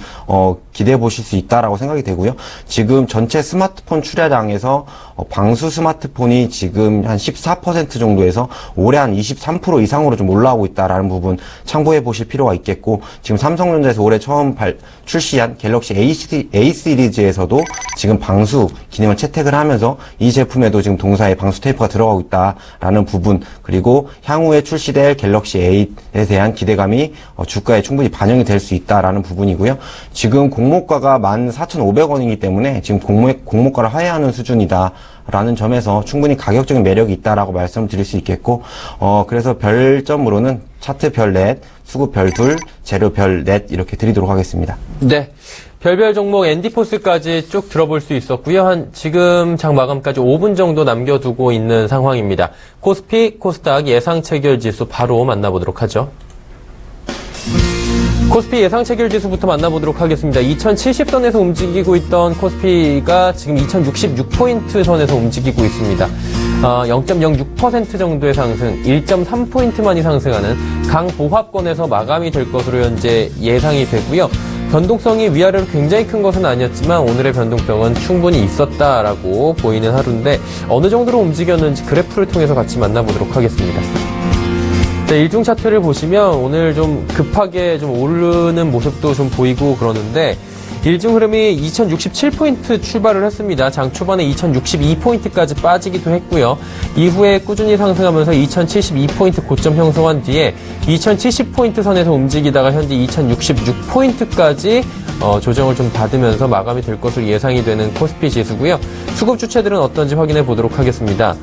기대해 보실 수 있다라고 생각이 되고요. 지금 전체 스마트폰 출하량에서 방수 스마트폰이 지금 한 14% 정도에서 올해 한 23% 이상으로 좀 올라오고 있다라는 부분 참고해 보실 필요가 있겠고, 지금 삼성전자에서 올해 처음 출시한 갤럭시 A 시리즈에서도 지금 방수 기능을 채택을 하면서 이 제품에도 지금 동사의 방수 테이프가 들어가고 있다라는 부분, 그리고 향후에 출시될 갤럭시 8에 대한 기대감이 주가에 충분히 반영이 될 수 있다라는 부분이고요. 지금 공모가가 14,500원이기 때문에 지금 공모가를 하회하는 수준이다라는 점에서 충분히 가격적인 매력이 있다라고 말씀드릴 수 있겠고, 그래서 별점으로는 차트 별 넷, 수급 별 2, 재료 별 넷 이렇게 드리도록 하겠습니다. 네. 별별 종목 엔디포스까지 쭉 들어볼 수 있었고요. 지금 장 마감까지 5분 정도 남겨두고 있는 상황입니다. 코스피, 코스닥 예상 체결 지수 바로 만나보도록 하죠. 코스피 예상 체결 지수부터 만나보도록 하겠습니다. 2070선에서 움직이고 있던 코스피가 지금 2066포인트 선에서 움직이고 있습니다. 0.06% 정도의 상승, 1.3포인트만이 상승하는 강보합권에서 마감이 될 것으로 현재 예상이 되고요. 변동성이 위아래로 굉장히 큰 것은 아니었지만 오늘의 변동성은 충분히 있었다라고 보이는 하루인데 어느 정도로 움직였는지 그래프를 통해서 같이 만나보도록 하겠습니다. 네, 일중 차트를 보시면 오늘 좀 급하게 좀 오르는 모습도 좀 보이고 그러는데 일중 흐름이 2067포인트 출발을 했습니다. 장 초반에 2062포인트까지 빠지기도 했고요. 이후에 꾸준히 상승하면서 2072포인트 고점 형성한 뒤에 2070포인트 선에서 움직이다가 현재 2066포인트까지 조정을 좀 받으면서 마감이 될 것으로 예상이 되는 코스피 지수고요. 수급 주체들은 어떤지 확인해 보도록 하겠습니다.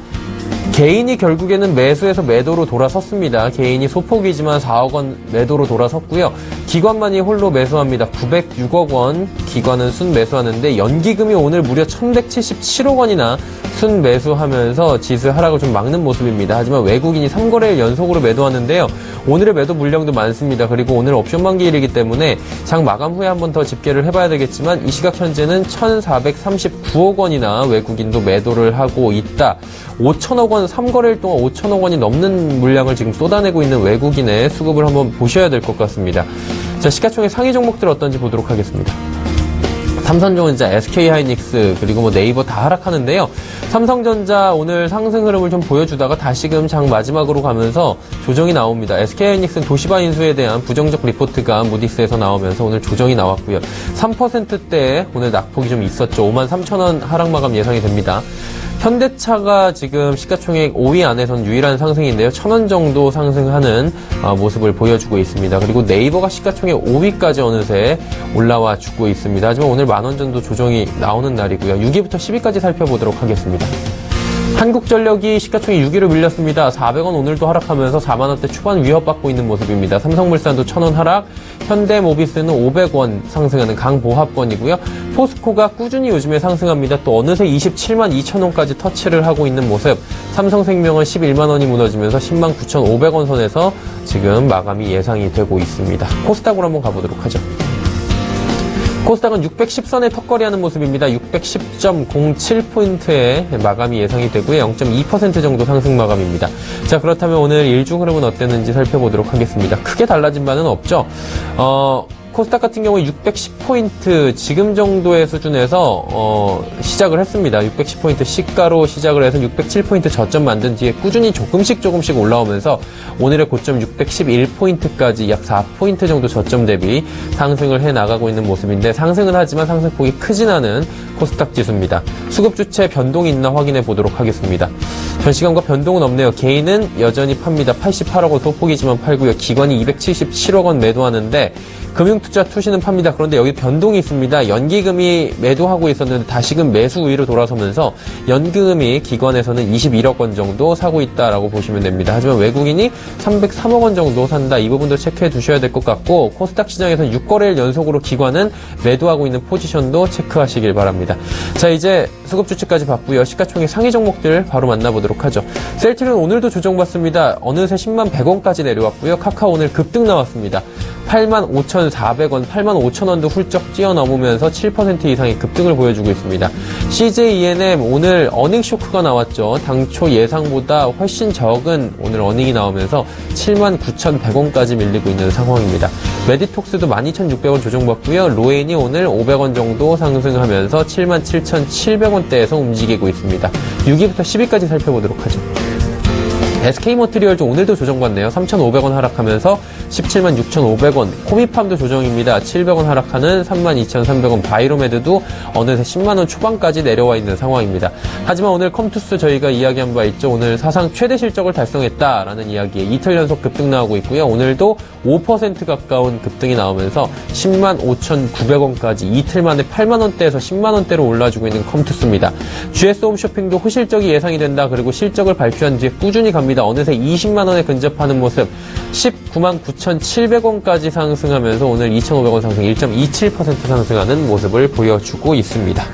개인이 결국에는 매수해서 매도로 돌아섰습니다. 개인이 소폭이지만 4억 원 매도로 돌아섰고요. 기관만이 홀로 매수합니다. 906억 원 기관은 순매수하는데 연기금이 오늘 무려 1177억 원이나 순매수하면서 지수 하락을 좀 막는 모습입니다. 하지만 외국인이 3거래일 연속으로 매도하는데요. 오늘의 매도 물량도 많습니다. 그리고 오늘 옵션 만기일이기 때문에 장 마감 후에 한 번 더 집계를 해봐야 되겠지만 이 시각 현재는 1439억 원이나 외국인도 매도를 하고 있다. 5천억 원, 3거래일 동안 5천억 원이 넘는 물량을 지금 쏟아내고 있는 외국인의 수급을 한번 보셔야 될 것 같습니다. 자, 시가총액 상위 종목들 어떤지 보도록 하겠습니다. 삼성전자, SK하이닉스, 그리고 네이버 다 하락하는데요. 삼성전자 오늘 상승 흐름을 좀 보여주다가 다시금 장 마지막으로 가면서 조정이 나옵니다. SK하이닉스는 도시바 인수에 대한 부정적 리포트가 무디스에서 나오면서 오늘 조정이 나왔고요. 3%대에 오늘 낙폭이 좀 있었죠. 53,000원 하락 마감 예상이 됩니다. 현대차가 지금 시가총액 5위 안에선 유일한 상승인데요. 1,000원 정도 상승하는 모습을 보여주고 있습니다. 그리고 네이버가 시가총액 5위까지 어느새 올라와 주고 있습니다. 하지만 오늘 10,000원 정도 조정이 나오는 날이고요. 6위부터 10위까지 살펴보도록 하겠습니다. 한국전력이 시가총액 6위로 밀렸습니다. 400원 오늘도 하락하면서 4만원대 초반 위협받고 있는 모습입니다. 삼성물산도 1,000원 하락, 현대모비스는 500원 상승하는 강보합권이고요. 포스코가 꾸준히 요즘에 상승합니다. 또 어느새 27만 2천원까지 터치를 하고 있는 모습. 삼성생명은 11만원이 무너지면서 10만 9,500원 선에서 지금 마감이 예상이 되고 있습니다. 코스닥으로 한번 가보도록 하죠. 코스닥은 610선에 턱걸이하는 모습입니다. 610.07포인트의 마감이 예상이 되고요. 0.2% 정도 상승 마감입니다. 자, 그렇다면 오늘 일중 흐름은 어땠는지 살펴보도록 하겠습니다. 크게 달라진 바는 없죠. 코스닥 같은 경우에 610포인트 지금 정도의 수준에서 시작을 했습니다. 610포인트 시가로 시작을 해서 607포인트 저점 만든 뒤에 꾸준히 조금씩 올라오면서 오늘의 고점 611포인트까지 약 4포인트 정도 저점 대비 상승을 해나가고 있는 모습인데 상승은 하지만 상승폭이 크진 않은 코스닥 지수입니다. 수급 주체 변동이 있나 확인해 보도록 하겠습니다. 전 시간과 변동은 없네요. 개인은 여전히 팝니다. 88억 원 소폭이지만 팔고요. 기관이 277억 원 매도하는데 금융투자 투시는 팝니다. 그런데 여기 변동이 있습니다. 연기금이 매도하고 있었는데 다시금 매수 우위로 돌아서면서 연기금이 기관에서는 21억 원 정도 사고 있다라고 보시면 됩니다. 하지만 외국인이 303억 원 정도 산다. 이 부분도 체크해 두셔야 될 것 같고 코스닥 시장에서는 6거래일 연속으로 기관은 매도하고 있는 포지션도 체크하시길 바랍니다. 자, 이제 수급 주체까지 봤고요. 시가총액 상위 종목들 바로 만나보도록 하죠. 셀트리온 오늘도 조정받습니다. 어느새 10만 100원까지 내려왔고요. 카카오 오늘 급등 나왔습니다. 85,400원, 85,000원도 훌쩍 뛰어넘으면서 7% 이상의 급등을 보여주고 있습니다. CJENM 오늘 어닝 쇼크가 나왔죠. 당초 예상보다 훨씬 적은 오늘 어닝이 나오면서 79,100원까지 밀리고 있는 상황입니다. 메디톡스도 12,600원 조정받고요. 로엔이 오늘 500원 정도 상승하면서 77,700원대에서 움직이고 있습니다. 6위부터 10위까지 살펴보도록 하죠. SK머티리얼도 오늘도 조정받네요. 3,500원 하락하면서 176,500원. 코미팜도 조정입니다. 700원 하락하는 32,300원. 바이로메드도 어느새 10만원 초반까지 내려와 있는 상황입니다. 하지만 오늘 컴투스 저희가 이야기한 바 있죠. 오늘 사상 최대 실적을 달성했다라는 이야기에 이틀 연속 급등 나오고 있고요. 오늘도 5% 가까운 급등이 나오면서 10만 5,900원까지 이틀 만에 8만원대에서 10만원대로 올라주고 있는 컴투스입니다. GS홈쇼핑도 호실적이 예상이 된다. 그리고 실적을 발표한 뒤에 꾸준히 갑니다. 어느새 20만원에 근접하는 모습 19만 9,700원까지 상승하면서 오늘 2,500원 상승 1.27% 상승하는 모습을 보여주고 있습니다.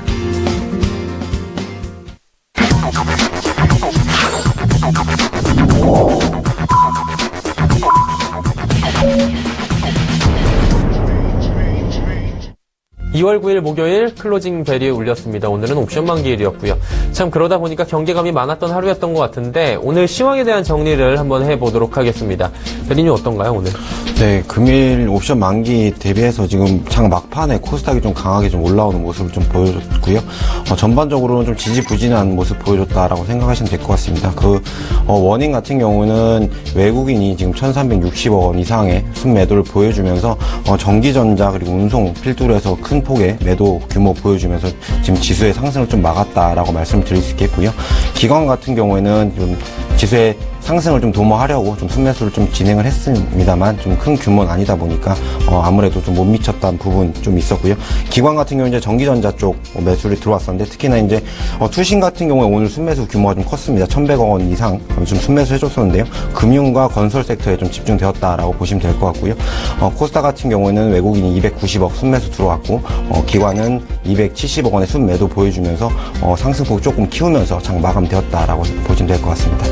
2월 9일 목요일 클로징 밸류에 울렸습니다. 오늘은 옵션 만기일이었고요. 참 그러다 보니까 경계감이 많았던 하루였던 것 같은데 오늘 시황에 대한 정리를 한번 해보도록 하겠습니다. 대리님 어떤가요 오늘? 네, 금일 옵션 만기 대비해서 지금 장 막판에 코스닥이 좀 강하게 좀 올라오는 모습을 좀 보여줬고요. 전반적으로는 좀 지지부진한 모습 보여줬다라고 생각하시면 될 것 같습니다. 원인 같은 경우는 외국인이 지금 1,360억 원 이상의 순매도를 보여주면서 전기전자 그리고 운송 필두로에서 큰 폭의 매도 규모 보여주면서 지금 지수의 상승을 좀 막았다라고 말씀드릴 수 있겠고요. 기관 같은 경우에는 좀 지수의 상승을 좀 도모하려고 좀 순매수를 좀 진행을 했습니다만 좀 큰 규모는 아니다 보니까 아무래도 좀 못 미쳤다는 부분 좀 있었고요. 기관 같은 경우 이제 전기전자 쪽 매수를 들어왔었는데 특히나 이제 투신 같은 경우에 오늘 순매수 규모가 좀 컸습니다. 1,100억 원 이상 좀 순매수 해줬었는데요. 금융과 건설 섹터에 좀 집중되었다라고 보시면 될 것 같고요. 코스닥 같은 경우에는 외국인이 290억 순매수 들어왔고 기관은 270억 원의 순매도 보여주면서 상승폭 조금 키우면서 장 마감되었다라고 보시면 될 것 같습니다.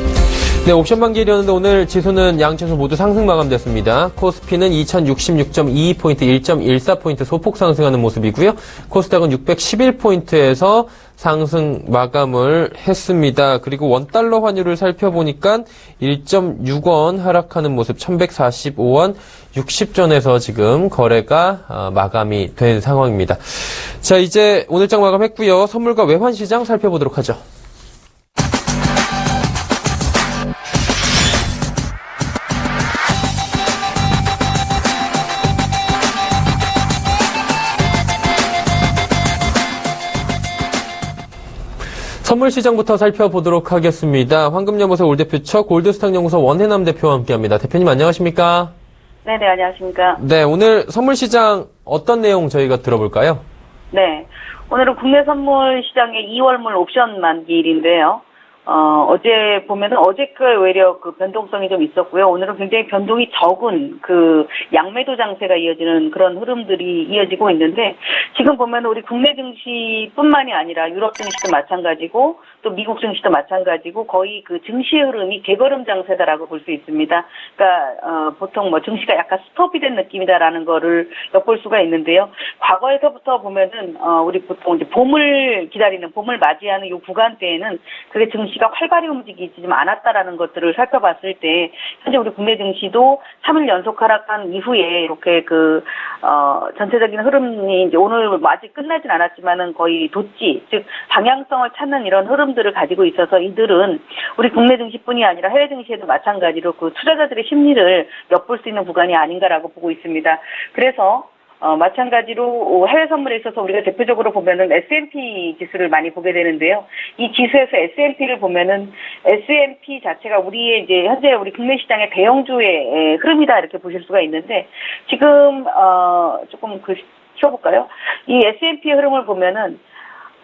네, 옵션 만기일이었는데 오늘 지수는 양채소 모두 상승 마감됐습니다. 코스피는 2060.22포인트 1.14포인트 소폭 상승하는 모습이고요. 코스닥은 611포인트에서 상승 마감을 했습니다. 그리고 원달러 환율을 살펴보니까 1.6원 하락하는 모습 1145원 60전에서 지금 거래가 마감이 된 상황입니다. 자, 이제 오늘장 마감했고요. 선물과 외환시장 살펴보도록 하죠. 선물시장부터 살펴보도록 하겠습니다. 황금연구소 올대표처 골드스탁연구소 원해남 대표와 함께합니다. 대표님 안녕하십니까? 네네, 안녕하십니까? 네, 오늘 선물시장 어떤 내용 저희가 들어볼까요? 네, 오늘은 국내 선물 시장의 2월물 옵션 만기일인데요. 어제 보면은 어제께 오히려 그 변동성이 좀 있었고요. 오늘은 굉장히 변동이 적은 그 양매도 장세가 이어지는 그런 흐름들이 이어지고 있는데 지금 보면 우리 국내 증시뿐만이 아니라 유럽 증시도 마찬가지고 또 미국 증시도 마찬가지고 거의 그 증시의 흐름이 개걸음 장세다라고 볼 수 있습니다. 그러니까 보통 뭐 증시가 약간 스톱이 된 느낌이다라는 거를 엿볼 수가 있는데요. 과거에서부터 보면은 우리 보통 이제 봄을 기다리는 봄을 맞이하는 이 구간대에는 그게 증시가 활발히 움직이지 좀 않았다라는 것들을 살펴봤을 때 현재 우리 국내 증시도 3일 연속 하락한 이후에 이렇게 그 전체적인 흐름이 이제 오늘 아직 끝나진 않았지만은 거의 돋지 즉 방향성을 찾는 이런 흐름들을 가지고 있어서 이들은 우리 국내 증시뿐이 아니라 해외 증시에도 마찬가지로 그 투자자들의 심리를 엿볼 수 있는 구간이 아닌가라고 보고 있습니다. 그래서 마찬가지로 해외 선물에 있어서 우리가 대표적으로 보면은 S&P 지수를 많이 보게 되는데요. 이 지수에서 S&P를 보면은 S&P 자체가 우리의 이제 현재 우리 국내 시장의 대형주의 흐름이다 이렇게 보실 수가 있는데 지금 조금 키워볼까요? 이 S&P의 흐름을 보면은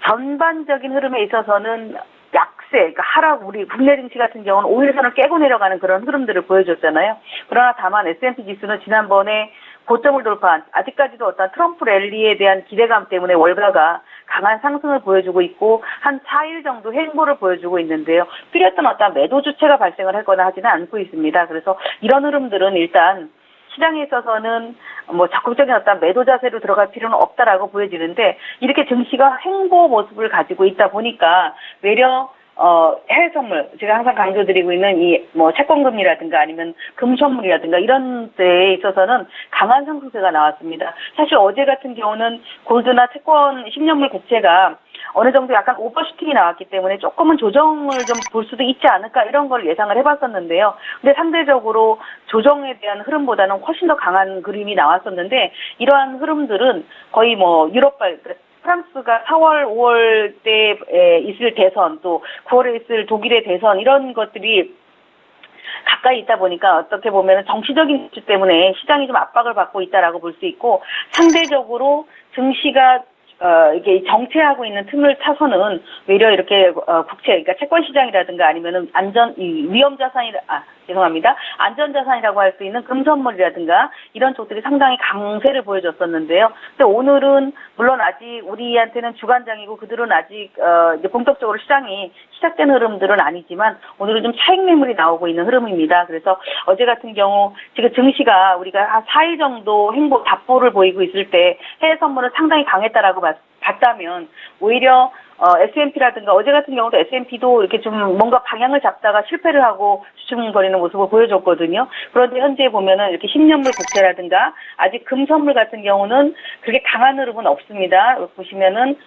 전반적인 흐름에 있어서는 약세, 그러니까 하락, 우리 국내 증시 같은 경우는 5일선을 깨고 내려가는 그런 흐름들을 보여줬잖아요. 그러나 다만 S&P 지수는 지난번에 고점을 돌파한 아직까지도 어떤 트럼프 랠리에 대한 기대감 때문에 월가가 강한 상승을 보여주고 있고 한 4일 정도 횡보를 보여주고 있는데요. 뚜렷한 어떤 매도 주체가 발생을 하거나 하지는 않고 있습니다. 그래서 이런 흐름들은 일단 시장에 있어서는 뭐 적극적인 어떤 매도 자세로 들어갈 필요는 없다라고 보여지는데 이렇게 증시가 횡보 모습을 가지고 있다 보니까 외려 해외 선물, 제가 항상 강조드리고 있는 이 뭐 채권금리라든가 아니면 금선물이라든가 이런 데에 있어서는 강한 상승세가 나왔습니다. 사실 어제 같은 경우는 골드나 채권 10년물 국채가 어느 정도 약간 오버슈팅이 나왔기 때문에 조금은 조정을 좀 볼 수도 있지 않을까 이런 걸 예상을 해봤었는데요. 근데 상대적으로 조정에 대한 흐름보다는 훨씬 더 강한 그림이 나왔었는데 이러한 흐름들은 거의 뭐 유럽발 프랑스가 4월, 5월 때 있을 대선 또 9월에 있을 독일의 대선 이런 것들이 가까이 있다 보니까 어떻게 보면 정치적인 이슈 때문에 시장이 좀 압박을 받고 있다라고 볼 수 있고 상대적으로 증시가 이게 정체하고 있는 틈을 타서는 외려 이렇게 국채, 그러니까 채권 시장이라든가 아니면은 안전자산이라고 할 수 있는 금선물이라든가 이런 쪽들이 상당히 강세를 보여줬었는데요. 근데 오늘은 물론 아직 우리한테는 주간장이고 그들은 아직 이제 본격적으로 시장이 시작된 흐름들은 아니지만 오늘은 좀 차익 매물이 나오고 있는 흐름입니다. 그래서 어제 같은 경우 지금 증시가 우리가 한 4일 정도 횡보 답보를 보이고 있을 때 해외 선물은 상당히 강했다라고 봤다면 오히려 S&P라든가 어제 같은 경우도 S&P도 이렇게 좀 뭔가 방향을 잡다가 실패를 하고 주춤거리는 모습을 보여줬거든요. 그런데 현재 보면은 이렇게 10년물 국채라든가 아직 금선물 같은 경우는 그렇게 강한 흐름은 없습니다. 보시면은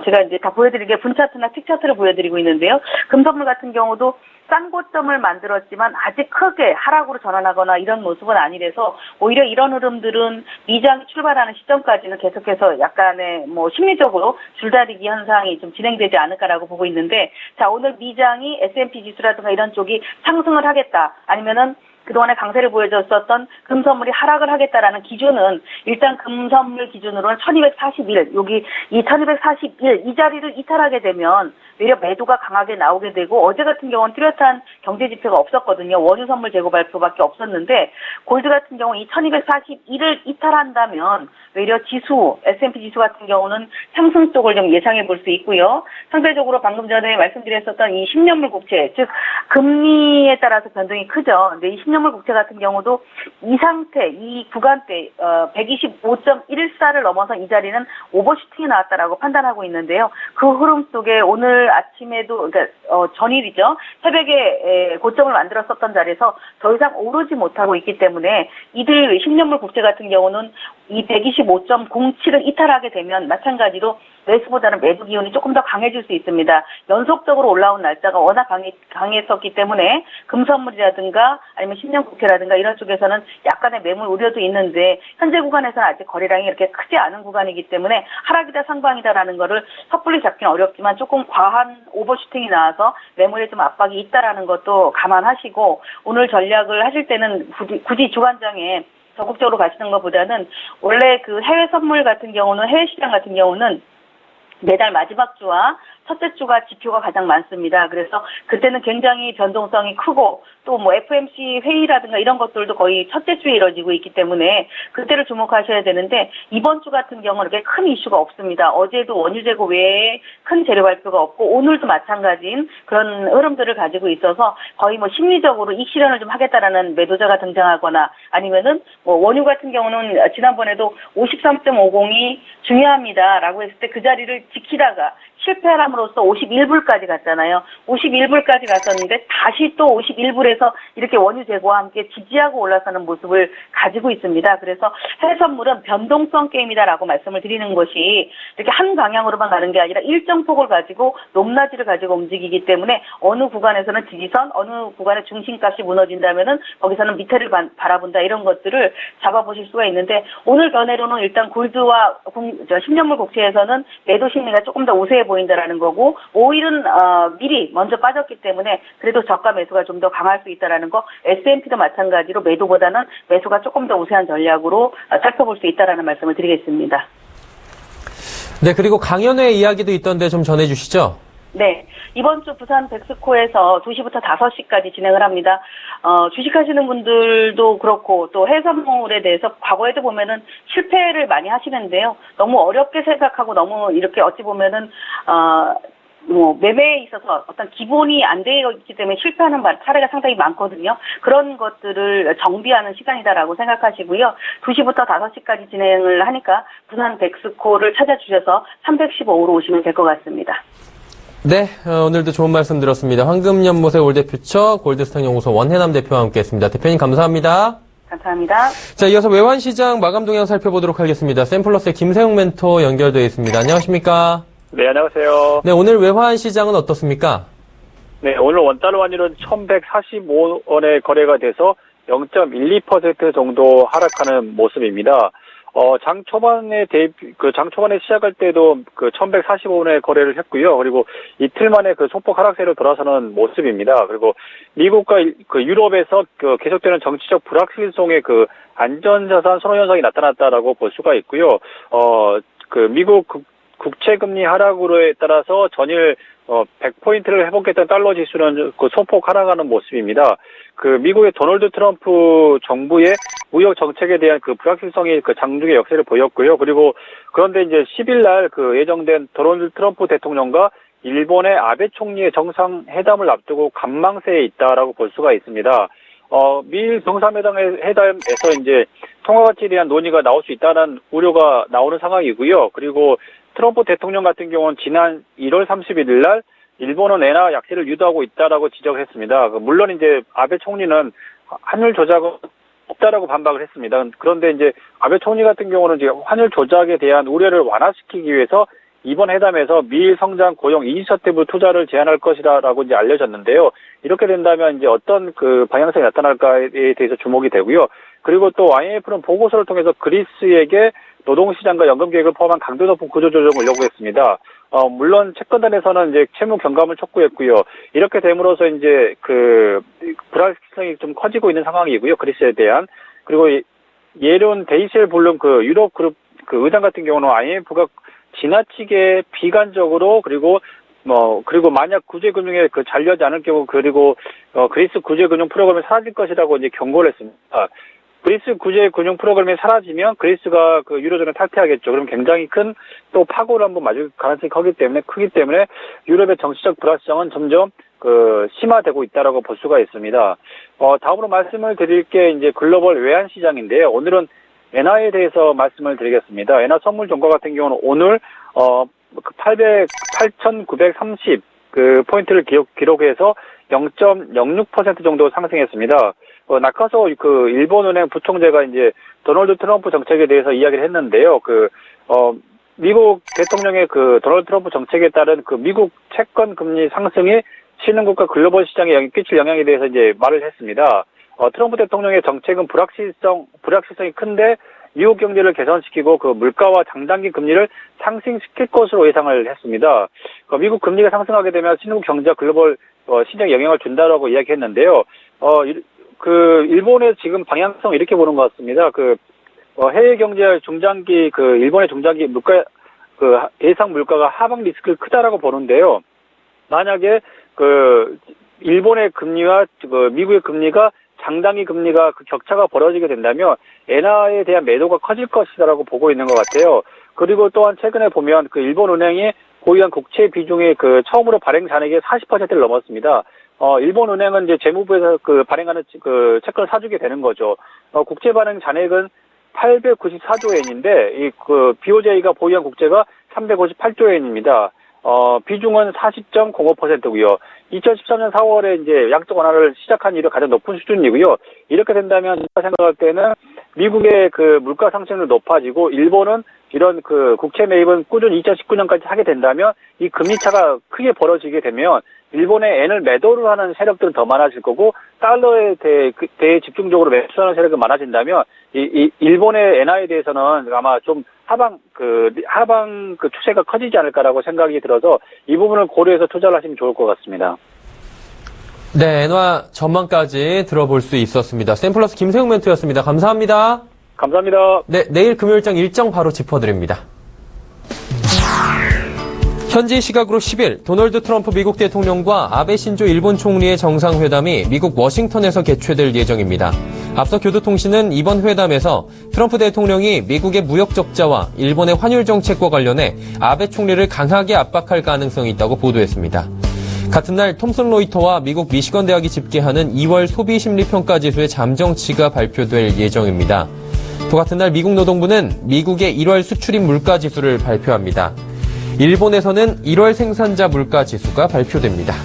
제가 이제 다 보여드리게 분차트나 틱차트를 보여드리고 있는데요. 금선물 같은 경우도 싼 고점을 만들었지만 아직 크게 하락으로 전환하거나 이런 모습은 아니라서 오히려 이런 흐름들은 미장이 출발하는 시점까지는 계속해서 약간의 심리적으로 줄다리기 현상이 좀 진행되지 않을까라고 보고 있는데, 자, 오늘 미장이 S&P 지수라든가 이런 쪽이 상승을 하겠다, 아니면은 그동안에 강세를 보여줬었던 금선물이 하락을 하겠다라는 기준은 일단 금선물 기준으로는 1241, 여기 이 1241, 이 자리를 이탈하게 되면 오히려 매도가 강하게 나오게 되고, 어제 같은 경우는 뚜렷한 경제 지표가 없었거든요. 원유 선물 재고 발표밖에 없었는데, 골드 같은 경우 이 1241을 이탈한다면 오히려 지수, S&P 지수 같은 경우는 상승 쪽을 좀 예상해 볼 수 있고요. 상대적으로 방금 전에 말씀드렸었던 이 10년물 국채, 즉 금리에 따라서 변동이 크죠. 근데 이 10년물 국채 같은 경우도 이 상태, 이 구간대 125.14를 넘어서 이 자리는 오버슈팅이 나왔다라고 판단하고 있는데요. 그 흐름 속에 오늘 아침에도, 그러니까 전일이죠, 새벽에 고점을 만들었었던 자리에서 더 이상 오르지 못하고 있기 때문에 이들 10년물 국채 같은 경우는 이 125.07을 이탈하게 되면 마찬가지로 매수보다는 매도 기운이 조금 더 강해질 수 있습니다. 연속적으로 올라온 날짜가 워낙 강했었기 때문에 금선물이라든가 아니면 10년 국채라든가 이런 쪽에서는 약간의 매물 우려도 있는데, 현재 구간에서는 아직 거래량이 이렇게 크지 않은 구간이기 때문에 하락이다 상방이다라는 거를 섣불리 잡기는 어렵지만 조금 과한 오버슈팅이 나와서 매물에 좀 압박이 있다라는 것도 감안하시고, 오늘 전략을 하실 때는 굳이 주간장에 적극적으로 가시는 것보다는 원래 그 해외 선물 같은 경우는, 해외 시장 같은 경우는 매달 마지막 주와 첫째 주가 지표가 가장 많습니다. 그래서 그때는 굉장히 변동성이 크고 또 FMC 회의라든가 이런 것들도 거의 첫째 주에 이루어지고 있기 때문에 그때를 주목하셔야 되는데, 이번 주 같은 경우는 그렇게 큰 이슈가 없습니다. 어제도 원유 재고 외에 큰 재료 발표가 없고 오늘도 마찬가지인 그런 흐름들을 가지고 있어서 거의 심리적으로 이익 실현을 좀 하겠다라는 매도자가 등장하거나, 아니면은 원유 같은 경우는 지난번에도 53.50이 중요합니다라고 했을 때 그 자리를 지키다가 실패함으로써 51불까지 갔잖아요. 51불까지 갔었는데 다시 또 51불에서 이렇게 원유 재고와 함께 지지하고 올라서는 모습을 가지고 있습니다. 그래서 해외선물은 변동성 게임이다라고 말씀을 드리는 것이, 이렇게 한 방향으로만 가는 게 아니라 일정 폭을 가지고 높낮이를 가지고 움직이기 때문에 어느 구간에서는 지지선, 어느 구간의 중심값이 무너진다면은 거기서는 밑에를 바라본다, 이런 것들을 잡아보실 수가 있는데, 오늘 견해로는 일단 골드와 10년물 국채에서는 매도 심리가 조금 더 우세해 보인다라는 거고, 오일은 미리 먼저 빠졌기 때문에 그래도 저가 매수가 좀 더 강할 수 있다라는 거, S&P도 마찬가지로 매도보다는 매수가 조금 더 우세한 전략으로 살펴볼 수 있다라는 말씀을 드리겠습니다. 네, 그리고 강연회 이야기도 있던데 좀 전해주시죠. 네, 이번 주 부산 백스코에서 2시부터 5시까지 진행을 합니다. 주식하시는 분들도 그렇고 또 해산물에 대해서 과거에도 보면은 실패를 많이 하시는데요. 너무 어렵게 생각하고 너무 이렇게 어찌 보면은 매매에 있어서 어떤 기본이 안 되어 있기 때문에 실패하는 사례가 상당히 많거든요. 그런 것들을 정비하는 시간이다라고 생각하시고요. 2시부터 5시까지 진행을 하니까 부산 백스코를 찾아주셔서 315호로 오시면 될 것 같습니다. 네, 오늘도 좋은 말씀 들었습니다. 황금연못의 올대퓨처 골드스탁연구소 원해남 대표와 함께했습니다. 대표님 감사합니다. 감사합니다. 자, 이어서 외환시장 마감 동향 살펴보도록 하겠습니다. 샘플러스의 김세용 멘토 연결되어 있습니다. 안녕하십니까? 네, 안녕하세요. 네, 오늘 외환시장은 어떻습니까? 네, 오늘 원달러 환율은 1,145원에 거래가 돼서 0.12% 정도 하락하는 모습입니다. 장 초반에 시작할 때도 1,145원에 거래를 했고요. 그리고 이틀 만에 소폭 하락세로 돌아서는 모습입니다. 그리고 미국과 유럽에서 계속되는 정치적 불확실성의 안전자산 선호 현상이 나타났다라고 볼 수가 있고요. 미국 국채금리 하락으로에 따라서 전일 100포인트를 회복했던 달러 지수는 소폭 하락하는 모습입니다. 미국의 도널드 트럼프 정부의 무역 정책에 대한 불확실성이 장중의 역세를 보였고요. 그리고 그런데 이제 10일 날 예정된 도널드 트럼프 대통령과 일본의 아베 총리의 정상회담을 앞두고 관망세에 있다라고 볼 수가 있습니다. 미일 정상회담에서 이제 통화 가치에 대한 논의가 나올 수 있다는 우려가 나오는 상황이고요. 그리고 트럼프 대통령 같은 경우는 지난 1월 31일 날 일본은 엔화 약세를 유도하고 있다라고 지적했습니다. 물론 이제 아베 총리는 환율 조작은 없다라고 반박을 했습니다. 그런데 이제 아베 총리 같은 경우는 이제 환율 조작에 대한 우려를 완화시키기 위해서 이번 회담에서 미일 성장 고용 이니셔티브 투자를 제한할 것이라고 이제 알려졌는데요. 이렇게 된다면 이제 어떤 그 방향성이 나타날까에 대해서 주목이 되고요. 그리고 또 IMF는 보고서를 통해서 그리스에게 노동시장과 연금 계획을 포함한 강도 높은 구조조정을 요구했습니다. 물론 채권단에서는 이제 채무 경감을 촉구했고요. 이렇게 됨으로써 이제 그 불확실성이 좀 커지고 있는 상황이고요. 그리스에 대한. 그리고 예론 데이셀 블룸 그 유럽 그룹 그 의장 같은 경우는 IMF가 지나치게 비관적으로 그리고 만약 구제금융에 그 잔류하지 않을 경우 그리고 그리스 구제금융 프로그램이 사라질 것이라고 이제 경고를 했습니다. 그리스 구제금융 프로그램이 사라지면 그리스가 그 유로존에 탈퇴하겠죠. 그럼 굉장히 큰 또 파고를 한번 맞을 가능성이 크기 때문에 유럽의 정치적 불확실성은 점점 그 심화되고 있다라고 볼 수가 있습니다. 다음으로 말씀을 드릴 게 이제 글로벌 외환 시장인데요. 오늘은 엔화에 대해서 말씀을 드리겠습니다. 엔화 선물 종가 같은 경우는 오늘 8,930 그 포인트를 기록해서 0.06% 정도 상승했습니다. 낙하서 그 일본은행 부총재가 이제 도널드 트럼프 정책에 대해서 이야기를 했는데요. 미국 대통령의 그 도널드 트럼프 정책에 따른 그 미국 채권 금리 상승이 신흥국가 글로벌 시장에 끼칠 영향에 대해서 이제 말을 했습니다. 트럼프 대통령의 정책은 불확실성이 큰데 미국 경제를 개선시키고 그 물가와 장단기 금리를 상승시킬 것으로 예상을 했습니다. 미국 금리가 상승하게 되면 신흥국 경제와 글로벌 시장에 영향을 준다라고 이야기했는데요. 일본의 지금 방향성 이렇게 보는 것 같습니다. 해외 경제 중장기 일본의 중장기 물가 예상 물가가 하방 리스크가 크다라고 보는데요. 만약에 일본의 금리와 미국의 금리가 장단기 금리가 그 격차가 벌어지게 된다면 엔화에 대한 매도가 커질 것이다라고 보고 있는 것 같아요. 그리고 또한 최근에 보면 일본 은행이 보유한 국채 비중이 처음으로 발행 잔액의 40%를 넘었습니다. 일본 은행은 이제 재무부에서 발행하는 채권을 사주게 되는 거죠. 국채 발행 잔액은 894조 엔인데 BOJ가 보유한 국채가 358조 엔입니다. 비중은 40.05%고요. 2013년 4월에 이제 양적 완화를 시작한 이후 가장 높은 수준이고요. 이렇게 된다면 제가 생각할 때는 미국의 물가 상승률이 높아지고 일본은 이런 국채 매입은 꾸준히 2019년까지 하게 된다면 이 금리 차가 크게 벌어지게 되면 일본의 엔을 매도를 하는 세력들은 더 많아질 거고 달러에 대해 집중적으로 매수하는 세력이 많아진다면 일본의 엔화에 대해서는 아마 좀 하방 추세가 커지지 않을까라고 생각이 들어서 이 부분을 고려해서 투자를 하시면 좋을 것 같습니다. 네, 엔화 전망까지 들어볼 수 있었습니다. 샘플러스 김세웅 멘트였습니다. 감사합니다. 감사합니다. 네, 내일 금요일장 일정 바로 짚어드립니다. 현지 시각으로 10일 도널드 트럼프 미국 대통령과 아베 신조 일본 총리의 정상회담이 미국 워싱턴에서 개최될 예정입니다. 앞서 교도통신은 이번 회담에서 트럼프 대통령이 미국의 무역 적자와 일본의 환율 정책과 관련해 아베 총리를 강하게 압박할 가능성이 있다고 보도했습니다. 같은 날 톰슨 로이터와 미국 미시건 대학이 집계하는 2월 소비 심리 평가 지수의 잠정치가 발표될 예정입니다. 또 같은 날 미국 노동부는 미국의 1월 수출입 물가 지수를 발표합니다. 일본에서는 1월 생산자 물가 지수가 발표됩니다.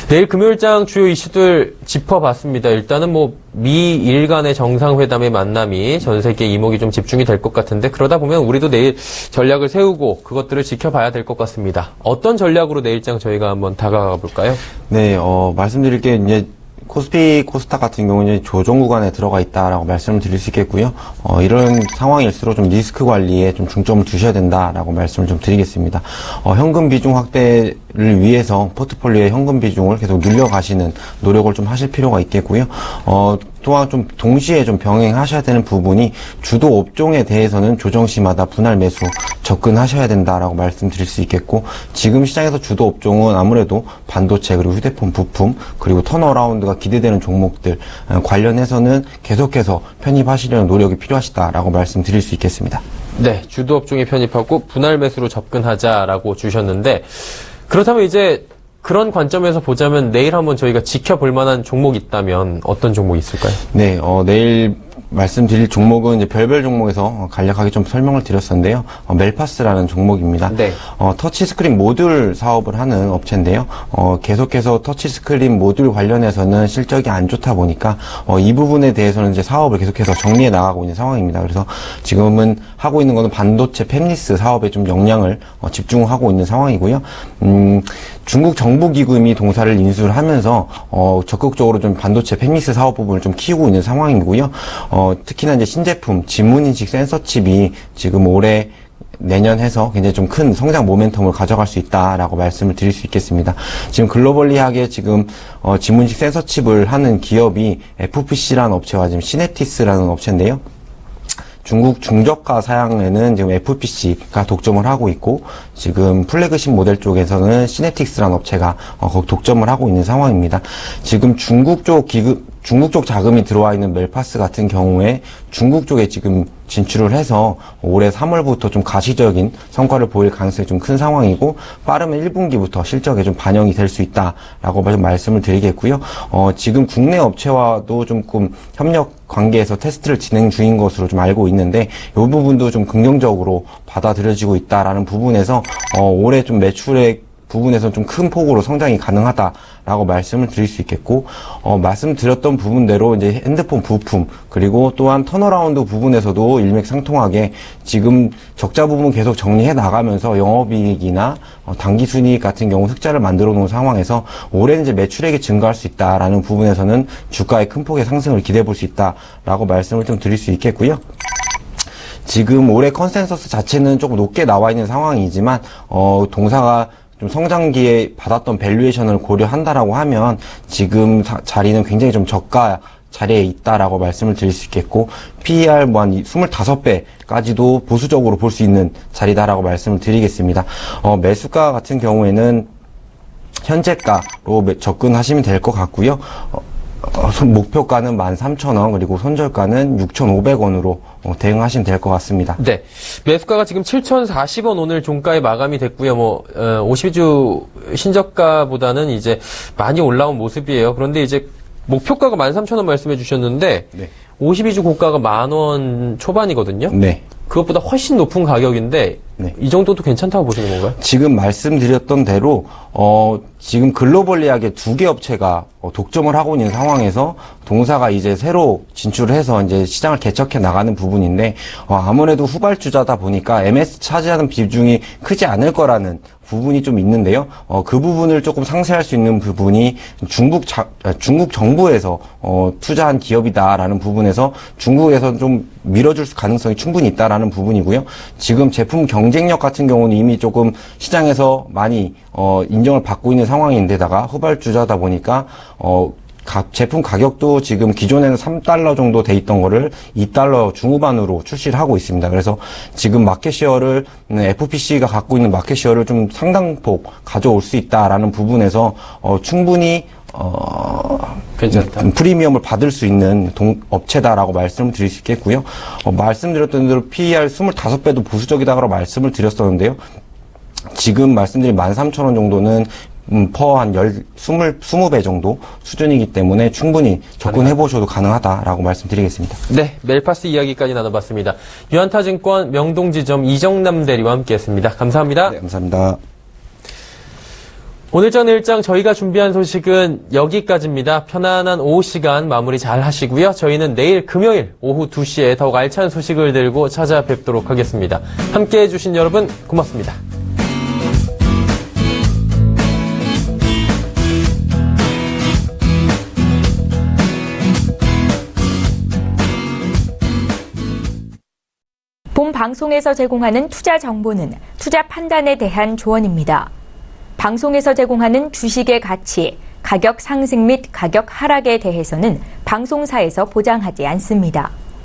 내일 금요일장 주요 이슈들 짚어봤습니다. 일단은 미일 간의 정상회담의 만남이 전 세계 이목이 좀 집중이 될 것 같은데 그러다 보면 우리도 내일 전략을 세우고 그것들을 지켜봐야 될 것 같습니다. 어떤 전략으로 내일장 저희가 한번 다가가 볼까요? 네, 말씀드릴 게 이제 코스피, 코스닥 같은 경우는 조정 구간에 들어가 있다라고 말씀을 드릴 수 있겠고요. 이런 상황일수록 좀 리스크 관리에 좀 중점을 두셔야 된다라고 말씀을 좀 드리겠습니다. 현금 비중 확대를 위해서 포트폴리오의 현금 비중을 계속 늘려가시는 노력을 좀 하실 필요가 있겠고요. 또한 좀 동시에 좀 병행하셔야 되는 부분이 주도 업종에 대해서는 조정 시마다 분할 매수 접근하셔야 된다라고 말씀드릴 수 있겠고 지금 시장에서 주도 업종은 아무래도 반도체 그리고 휴대폰 부품 그리고 턴어라운드가 기대되는 종목들 관련해서는 계속해서 편입하시려는 노력이 필요하시다라고 말씀드릴 수 있겠습니다. 네, 주도 업종에 편입하고 분할 매수로 접근하자라고 주셨는데 그렇다면 이제 그런 관점에서 보자면 내일 한번 저희가 지켜볼 만한 종목이 있다면 어떤 종목이 있을까요? 네, 내일 말씀드릴 종목은 이제 별별 종목에서 간략하게 좀 설명을 드렸었는데요. 멜파스라는 종목입니다. 네. 터치스크린 모듈 사업을 하는 업체인데요. 계속해서 터치스크린 모듈 관련해서는 실적이 안 좋다 보니까 이 부분에 대해서는 이제 사업을 계속해서 정리해 나가고 있는 상황입니다. 그래서 지금은 하고 있는 거는 반도체 팹리스 사업에 좀 역량을 집중하고 있는 상황이고요. 중국 정부기금이 동사를 인수를 하면서 적극적으로 좀 반도체 팹리스 사업 부분을 좀 키우고 있는 상황이고요. 특히나 이제 신제품 지문인식 센서 칩이 지금 올해 내년 해서 굉장히 좀 큰 성장 모멘텀을 가져갈 수 있다라고 말씀을 드릴 수 있겠습니다. 지금 글로벌리하게 지금 지문인식 센서 칩을 하는 기업이 FPC라는 업체와 지금 시네티스라는 업체인데요. 중국 중저가 사양에는 지금 FPC가 독점을 하고 있고, 지금 플래그십 모델 쪽에서는 시네틱스라는 업체가 독점을 하고 있는 상황입니다. 지금 중국 쪽 자금이 들어와 있는 멜파스 같은 경우에 중국 쪽에 지금 진출을 해서 올해 3월부터 좀 가시적인 성과를 보일 가능성이 좀 큰 상황이고, 빠르면 1분기부터 실적에 좀 반영이 될 수 있다라고 좀 말씀을 드리겠고요. 지금 국내 업체와도 조금 협력 관계에서 테스트를 진행 중인 것으로 좀 알고 있는데, 이 부분도 좀 긍정적으로 받아들여지고 있다라는 부분에서 올해 좀 매출액 부분에서 좀 큰 폭으로 성장이 가능하다라고 말씀을 드릴 수 있겠고, 말씀드렸던 부분대로 이제 핸드폰 부품, 그리고 또한 턴어라운드 부분에서도 일맥상통하게 지금 적자 부분 계속 정리해 나가면서 영업이익이나 당기순이익 같은 경우 흑자를 만들어 놓은 상황에서 올해는 이제 매출액이 증가할 수 있다라는 부분에서는 주가의 큰 폭의 상승을 기대해 볼 수 있다라고 말씀을 좀 드릴 수 있겠고요. 지금 올해 컨센서스 자체는 조금 높게 나와 있는 상황이지만, 동사가 좀 성장기에 받았던 밸류에이션을 고려한다라고 하면 지금 자리는 굉장히 좀 저가 자리에 있다라고 말씀을 드릴 수 있겠고, PER 뭐 한 25배까지도 보수적으로 볼 수 있는 자리다라고 말씀을 드리겠습니다. 매수가 같은 경우에는 현재가로 접근하시면 될 것 같고요. 목표가는 13,000원, 그리고 손절가는 6,500원으로 대응하시면 될 것 같습니다. 네. 매수가가 지금 7,040원 오늘 종가에 마감이 됐고요. 52주 신저가보다는 이제 많이 올라온 모습이에요. 그런데 이제 목표가가 13,000원 말씀해 주셨는데, 네. 52주 고가가 10,000원 초반이거든요. 네. 그것보다 훨씬 높은 가격인데, 네. 이 정도도 괜찮다고 보시는 건가요? 지금 말씀드렸던 대로 지금 글로벌리하게 2개 업체가 독점을 하고 있는 상황에서 동사가 이제 새로 진출해서 이제 시장을 개척해 나가는 부분인데, 아무래도 후발주자다 보니까 MS 차지하는 비중이 크지 않을 거라는 부분이 좀 있는데요. 그 부분을 조금 상쇄할 수 있는 부분이 중국 정부에서 투자한 기업이다라는 부분에서 중국에서 좀 밀어줄 가능성이 충분히 있다라는 부분이고요. 지금 제품 경쟁력 같은 경우는 이미 조금 시장에서 많이 인정을 받고 있는 상황인데다가 후발주자다 보니까 제품 가격도 지금 기존에는 3달러 정도 돼 있던 거를 2달러 중후반으로 출시를 하고 있습니다. 그래서 지금 마켓시어를 FPC가 갖고 있는 마켓시어를 좀 상당폭 가져올 수 있다라는 부분에서 충분히 괜찮다. 프리미엄을 받을 수 있는 업체다라고 말씀을 드릴 수 있겠고요. 말씀드렸던 대로 PER 25배도 보수적이다라고 말씀을 드렸었는데요. 지금 말씀드린 13,000원 정도는 퍼 한 20배 정도 수준이기 때문에 충분히 접근해보셔도 가능하다라고 말씀드리겠습니다. 네, 멜파스 이야기까지 나눠봤습니다. 유한타증권 명동지점 이정남 대리와 함께했습니다. 감사합니다. 네, 감사합니다. 오늘 전 일장 저희가 준비한 소식은 여기까지입니다. 편안한 오후 시간 마무리 잘 하시고요. 저희는 내일 금요일 오후 2시에 더욱 알찬 소식을 들고 찾아뵙도록 하겠습니다. 함께해 주신 여러분 고맙습니다. 본 방송에서 제공하는 투자 정보는 투자 판단에 대한 조언입니다. 방송에서 제공하는 주식의 가치, 가격 상승 및 가격 하락에 대해서는 방송사에서 보장하지 않습니다.